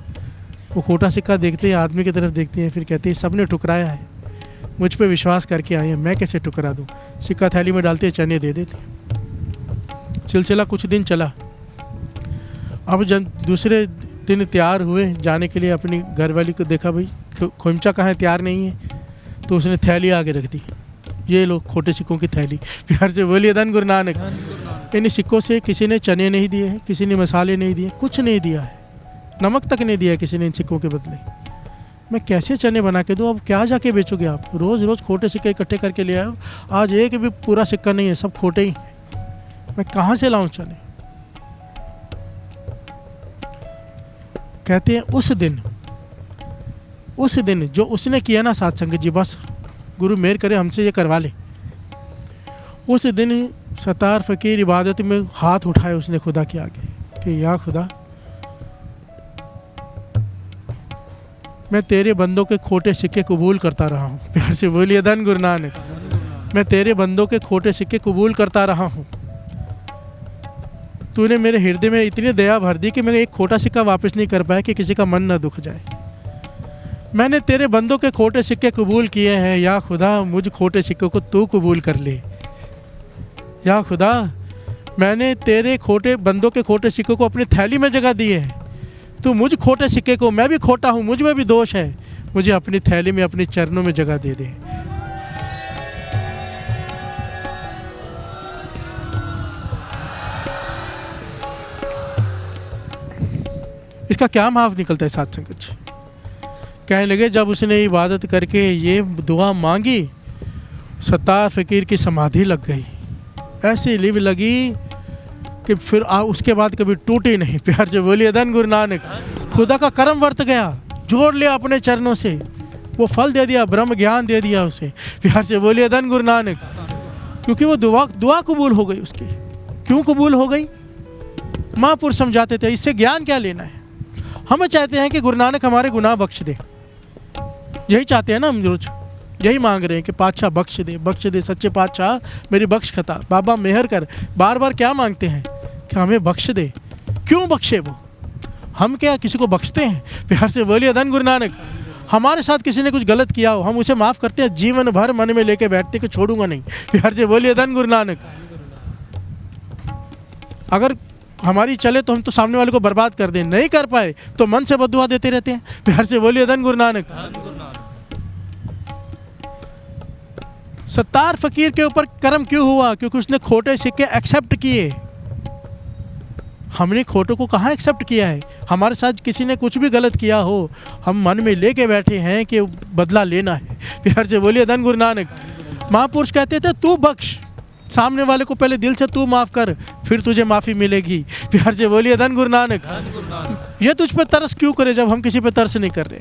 वो खोटा सिक्का देखते हैं, आदमी की तरफ देखते हैं, फिर कहते हैं सब ने ठुकराया है, मुझ पे विश्वास करके आए हैं, मैं कैसे ठुकरा दूँ। सिक्का थैली में डालते हैं, चने दे देते हैं। सिलसिला कुछ दिन चला। अब जब दूसरे दिन तैयार हुए जाने के लिए, अपनी घरवाली को देखा भाई खोमचा कहाँ है, तैयार नहीं है, तो उसने थैली आगे रख दी। ये लो खोटे सिक्कों की थैली। प्यार से बोलिए धन गुरु नानक। धन गुरु नानक। इन सिक्कों से किसी ने चने नहीं दिए हैं, किसी ने मसाले नहीं दिए, कुछ नहीं दिया है, नमक तक नहीं दिया है किसी ने इन सिक्कों के बदले। मैं कैसे चने बना के दूँ? अब क्या जाके बेचोगे आप? रोज़ रोज़ खोटे सिक्के इकट्ठे करके ले आओ, आज एक भी पूरा सिक्का नहीं है, सब खोटे ही हैं। मैं कहाँ से लाऊं चने? कहते हैं उस दिन जो उसने किया ना सत्संग जी, बस गुरु मेहर करे हमसे ये करवा ले। उस दिन सतार फ़कीर इबादत में हाथ उठाए उसने खुदा के आगे कि या खुदा, मैं तेरे बंदों के खोटे सिक्के कबूल करता रहा हूँ। प्यार से बोलिए धन गुरु नानक। मैं तेरे बंदों के खोटे सिक्के कबूल करता रहा हूँ। तूने मेरे हृदय में इतनी दया भर दी कि मैं एक खोटा सिक्का वापस नहीं कर पाया कि किसी का मन न दुख जाए। मैंने तेरे बंदों के खोटे सिक्के कबूल किए हैं, या खुदा मुझ खोटे सिक्कों को तू कबूल कर ले। या खुदा, मैंने तेरे खोटे बंदों के खोटे सिक्कों को अपनी थैली में जगह दी है, तू मुझ खोटे सिक्के को, मैं भी खोटा हूँ, मुझ में भी दोष है, मुझे अपनी थैली में अपने चरणों में जगह दे दे। इसका क्या माफ निकलता है साथ संगत जी? कहने लगे जब उसने इबादत करके ये दुआ मांगी, सत्तार फ़कीर की समाधि लग गई, ऐसी लिव लगी कि फिर उसके बाद कभी टूटी नहीं। प्यार से बोलिए धन गुरु नानक। खुदा का करम वर्त गया, जोड़ लिया अपने चरणों से, वो फल दे दिया, ब्रह्म ज्ञान दे दिया उसे। प्यार से बोलिए धन गुरु नानक। क्योंकि वो दुआ कबूल हो गई उसकी। क्यों कबूल हो गई? महापुरुष समझाते थे, इससे ज्ञान क्या लेना है। हम चाहते हैं कि गुरु नानक हमारे गुनाह बख्श दे, यही चाहते हैं ना हम रोज, यही मांग रहे हैं कि पातशाह बख्श दे सच्चे पातशाह मेरी बख्श खता, बाबा मेहर कर। बार बार क्या मांगते हैं कि हमें बख्श दे। क्यों बख्शे वो? हम क्या किसी को बख्शते हैं? प्यार से बोलिए धन गुरु नानक। हमारे साथ किसी ने कुछ गलत किया हो, हम उसे माफ़ करते हैं, जीवन भर मन में लेके बैठते कि छोड़ूंगा नहीं। प्यार से बोलिए धन गुरु नानक। अगर हमारी चले तो हम तो सामने वाले को बर्बाद कर दें, नहीं कर पाए तो मन से बद्दुआ देते रहते हैं। प्यार से बोलिए धन गुरु नानक। सत्तार फ़कीर के ऊपर कर्म क्यों हुआ? क्योंकि उसने खोटे सिक्के एक्सेप्ट किए। हमने खोटों को कहाँ एक्सेप्ट किया है? हमारे साथ किसी ने कुछ भी गलत किया हो, हम मन में लेके बैठे हैं कि बदला लेना है। प्यार से बोलिए धन गुरु नानक। महापुरुष कहते थे तू बख्श, सामने वाले को पहले दिल से तू माफ़ कर, फिर तुझे माफ़ी मिलेगी। प्यार से बोलिए धन गुरु नानक। ये तुझ पर तरस क्यों करे जब हम किसी पे तरस नहीं कर रहे?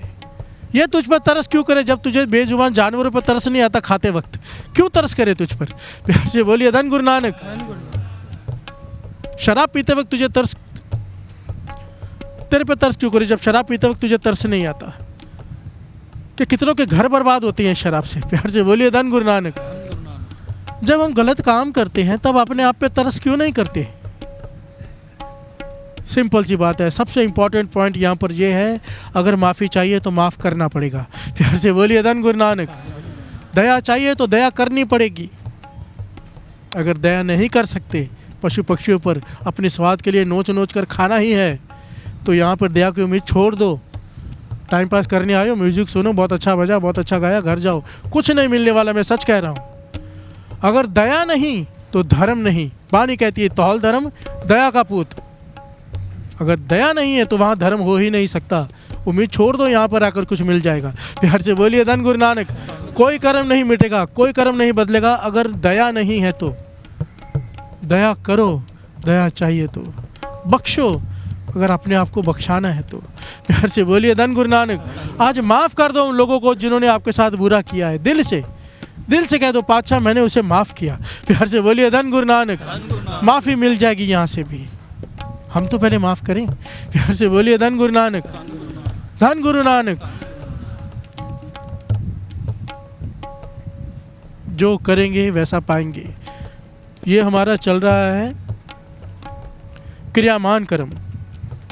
ये तुझ पर तरस क्यों करे जब तुझे बेजुबान जानवरों पर तरस नहीं आता खाते वक्त? क्यों तरस करे तुझ पर? प्यार से बोलिए धन गुरु नानक। शराब पीते वक्त तुझे तरस, तेरे पे तरस क्यों करे जब शराब पीते वक्त तुझे तरस नहीं आता? कि कितनों के घर बर्बाद होते हैं शराब से। प्यार से बोलिए धन गुरु नानक। जब हम गलत काम करते हैं तब अपने आप पे तरस क्यों नहीं करते? सिंपल सी बात है। सबसे इम्पोर्टेंट पॉइंट यहाँ पर यह है, अगर माफ़ी चाहिए तो माफ़ करना पड़ेगा। प्यार से बोलिए धन गुरु नानक। दया चाहिए तो दया करनी पड़ेगी। अगर दया नहीं कर सकते, पशु पक्षियों पर अपने स्वाद के लिए नोच नोच कर खाना ही है, तो यहाँ पर दया की उम्मीद छोड़ दो। टाइम पास करने आए हो, म्यूजिक सुनो, बहुत अच्छा बजा, बहुत अच्छा गाया, घर जाओ, कुछ नहीं मिलने वाला। मैं सच कह रहा हूँ। अगर दया नहीं तो धर्म नहीं। वाणी कहती है तौल धर्म दया का पूत। अगर दया नहीं है तो वहाँ धर्म हो ही नहीं सकता। उम्मीद छोड़ दो, यहाँ पर आकर कुछ मिल जाएगा। प्यार से बोलिए धन गुरु नानक। कोई कर्म नहीं मिटेगा, कोई कर्म नहीं बदलेगा अगर दया नहीं है तो। दया करो, दया चाहिए तो बख्शो, अगर अपने आप को बख्शाना है तो। प्यार से बोलिए धन गुरु नानक। आज माफ़ कर दो उन लोगों को जिन्होंने आपके साथ बुरा किया है। दिल से कह दो पातशाह मैंने उसे माफ़ किया। प्यार से बोलिए धन गुरु नानक। माफ़ी मिल जाएगी यहाँ से भी। हम तो पहले माफ़ करें। प्यार से बोलिए धन गुरु नानक। धन गुरु नानक। जो करेंगे वैसा पाएंगे। ये हमारा चल रहा है क्रियामान कर्म।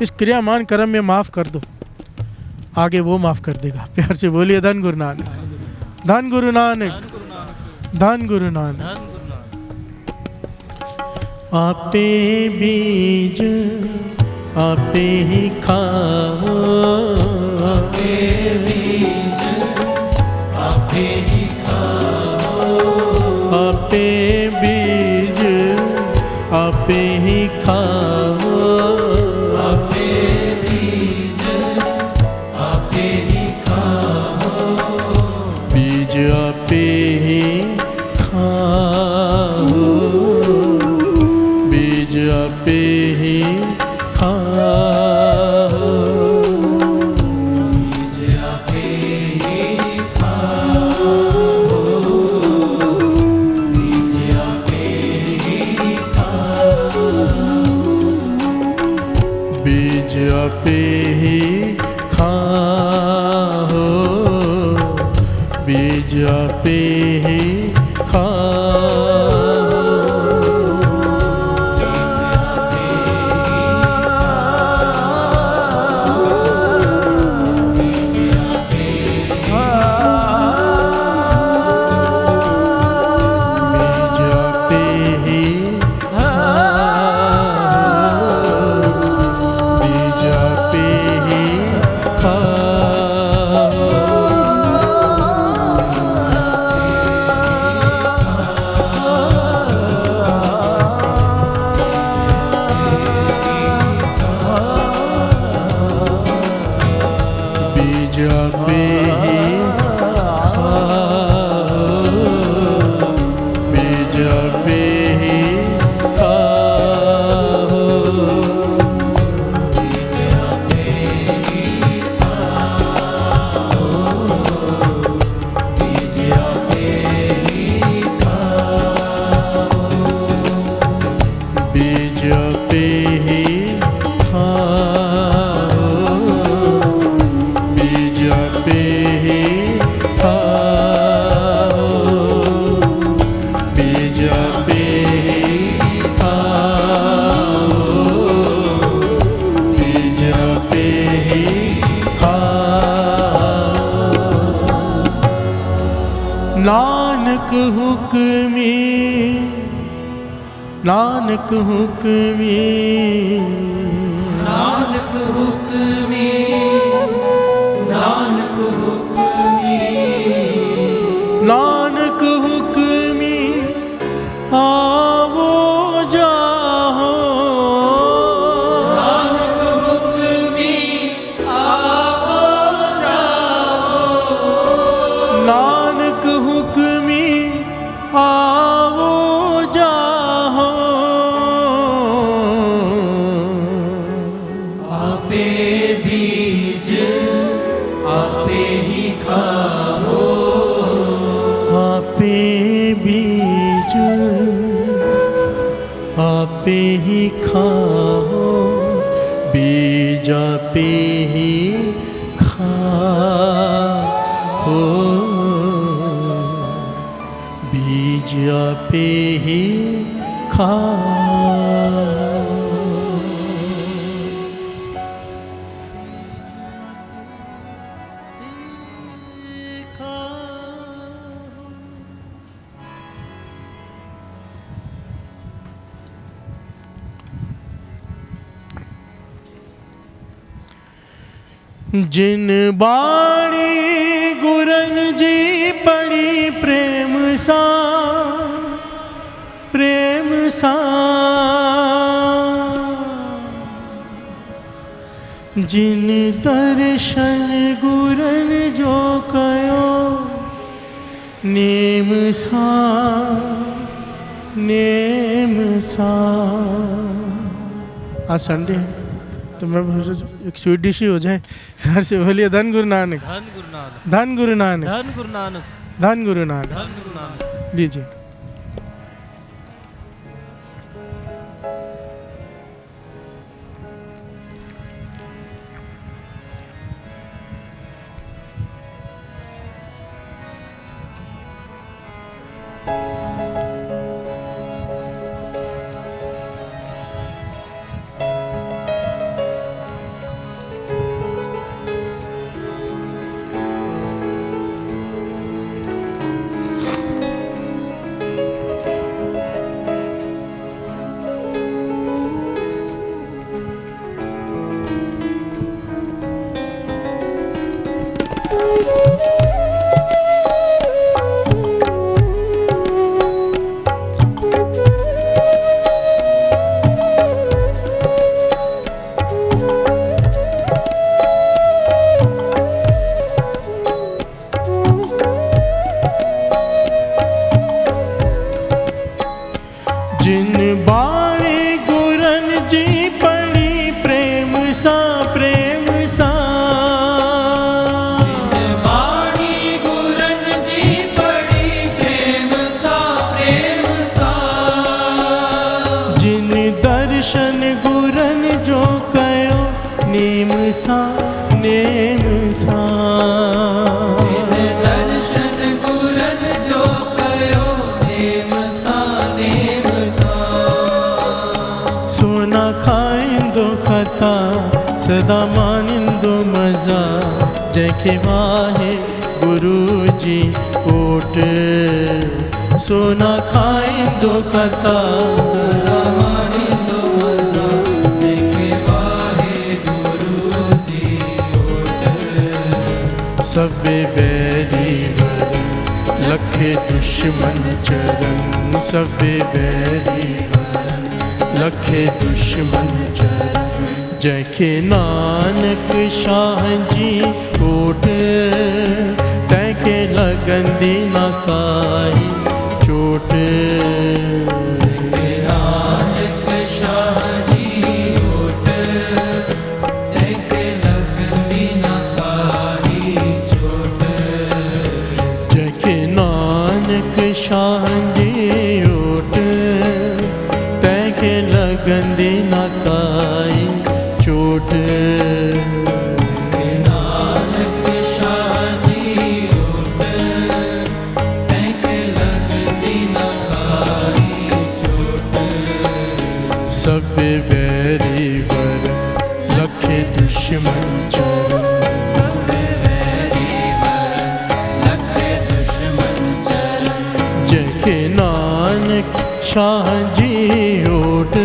इस क्रियामान कर्म में माफ़ कर दो, आगे वो माफ़ कर देगा। प्यार से बोलिए धन गुरु नानक। धन गुरु नानक। धन गुरु नानक। आपे बीज आपे ही खाओ, आपे बीज आपे ही खाओ, आपे बीज आपे ही खाओ, आपे बीज आपे ही खाओ, बीज आपे ही खाओ, बीज आपे ही खाओ, बीज आपे ही खाओ, बीज आपे ही खाओ, बीज आपे ही खाओ, बीज आपे ही खाओ। नानक हुक्मी, नानक हुक्मी, नानक हुक्मी, नानक हुक्मी, नानक हुक्मी आवो जाहो, नानक हुक्मी आवो जाओ, नानक हुक्मी आवो जाहो। आपे बीज आपे ही खाओ, आपे बीज आपे ही खाओ, बीज आपे ही खाओ, बीज आपे ही खाओ। जिन बाणी गुरन जी पड़ी प्रेम सा, प्रेम सा, जिन दर्शन गुरन जो कयो नेम सा, नेम सा। आज संडे है तो मैं एक स्वीट डिश ही हो जाए। घर से बोलिए धन गुरु नानक, धन गुरु नानक, धन गुरु नानक, धन गुरु नानक, धन गुरु नानक। धन गुरु नानक। लीजिए। जिन बाणी गुरन जी पड़ी प्रेम सा, प्रेम सा, बाणी गुरन जी पड़ी प्रेम सा, प्रेम सा, जिन दर्शन गुरन जो कयो नेम सा, नेम सा, दर्शन गुरन जो कयो नेम सा, नेम सा, सोना खाइंदो खता सदा मानिंदो मजा, जैके वाहे गुरु जी ओट, सोना खाइंदो खता मानिंदो मजा, जेके वाहे गुरु जी ओट, सबे बैरी वर लखे दुश्मन चरण, सबे बैरी वर लखे दुश्मन चरण, जैके नानक शाह जी ओट, तैके लगंदी न काई चोट, नानक शाह जी ओट, तैके लगंदी न काई चोट, जैके नानक शाह जी ओट, तैके लगंदी न काई चोट, नानक शाह जी ओट, तैके लगंदी न काई चोट, सब बैरी वर लखे दुश्मन चरण, सब वैरी वर लखे दुश्मन चरण, शाह जी ओट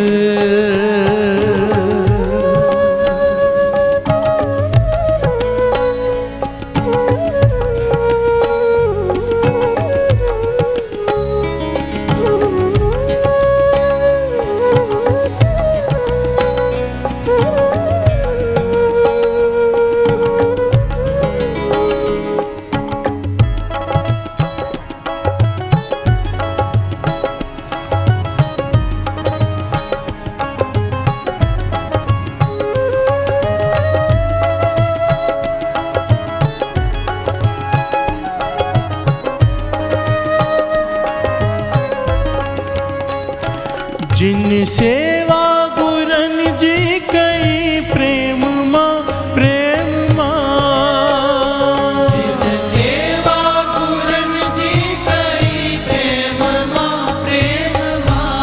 जिन सेवा गुरन जी कई प्रेम माँ प्रेम माँ जिन सेवा गुरन जी कई प्रेम माँ प्रेम माँ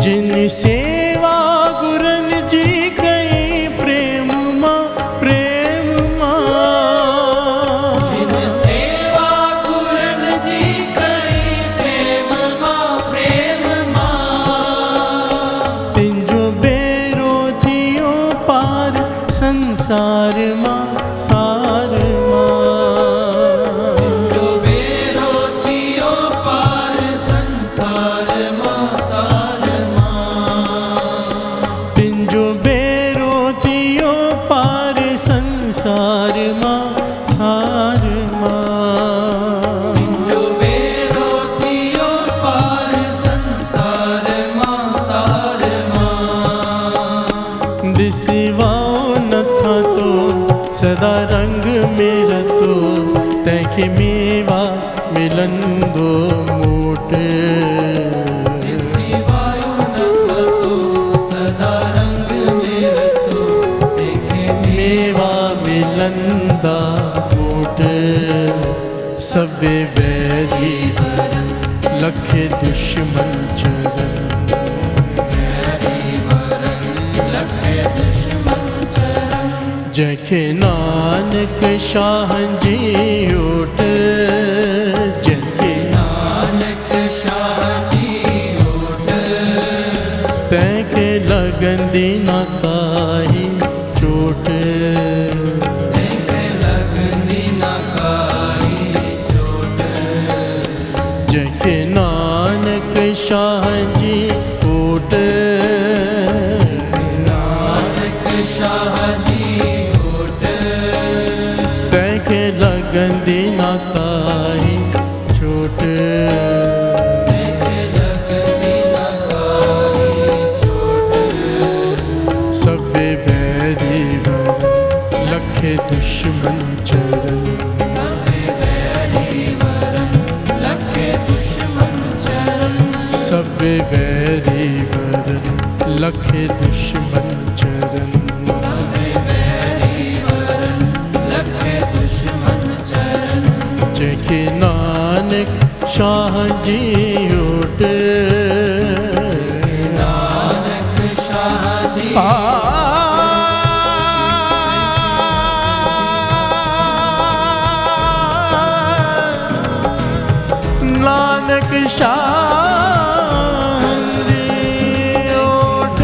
जिन सेवा गुरन जी कई प्रेम माँ प्रेम माँ जिन सेवा गुरन जी कई प्रेम माँ प्रेम माँ तिंजो बेरो थियो पार संसार माँ सार माँ जो बेरो थियो पार संसार माँ सार तिंजो बेरो थियो पार संसार माँ सार माँ जो बेरो थियो पार संसार माँ सार माँ दिसवाओ नथा तो सदा रंग मेरा तो तैके मेवा मिलंदो मोट सिवायो न तो सदा रंग मेरा तो देखे मेवा मिलंदा मोट सबे बैरी लखे दुश्मन चरण लखे दुश्मन चरण जैके नानक शाह जी ओट जैके नानक शाह जी ओट तैके लगंदी न काई चोट देखे लगनी न काई चोट जैके नानक शाह जी ओट नानक शाह जी ओट तैके लगंदी न काई चोट देखे लगनी न काई चोट सबे बैरी वर लखे दुश्मन चरण सबे बैरी वरन लखे दुश्मन चरण सबे बैरी वर लखे दुश्मन चरण सबे बैरी वरन लखे दुश्मन चरण जैके नानक शाह जी ओट नानक शाह जी नानक शाह जी ओट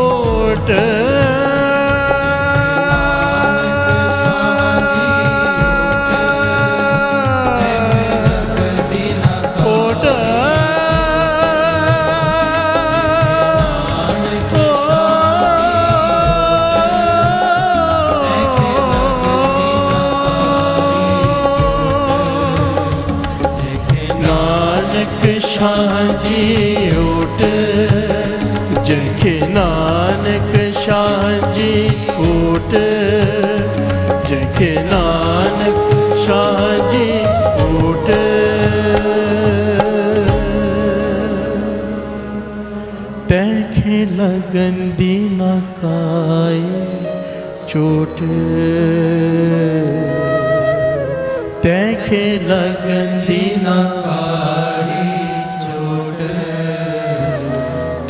ओट ओट नानक शाह जी ओट जैके नानक शाह जी ओट जैके नानक शाह जी ओट तैखे लगंदी न काई चोट तैखे लगंदी न काई चोट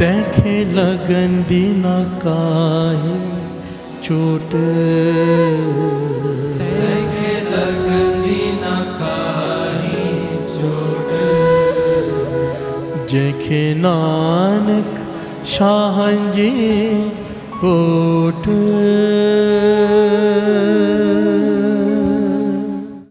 तैखे लगन दी ना काहे चोट, तैखे लगंदी न काई चोट, जैखे नानक शाहन जी होठ।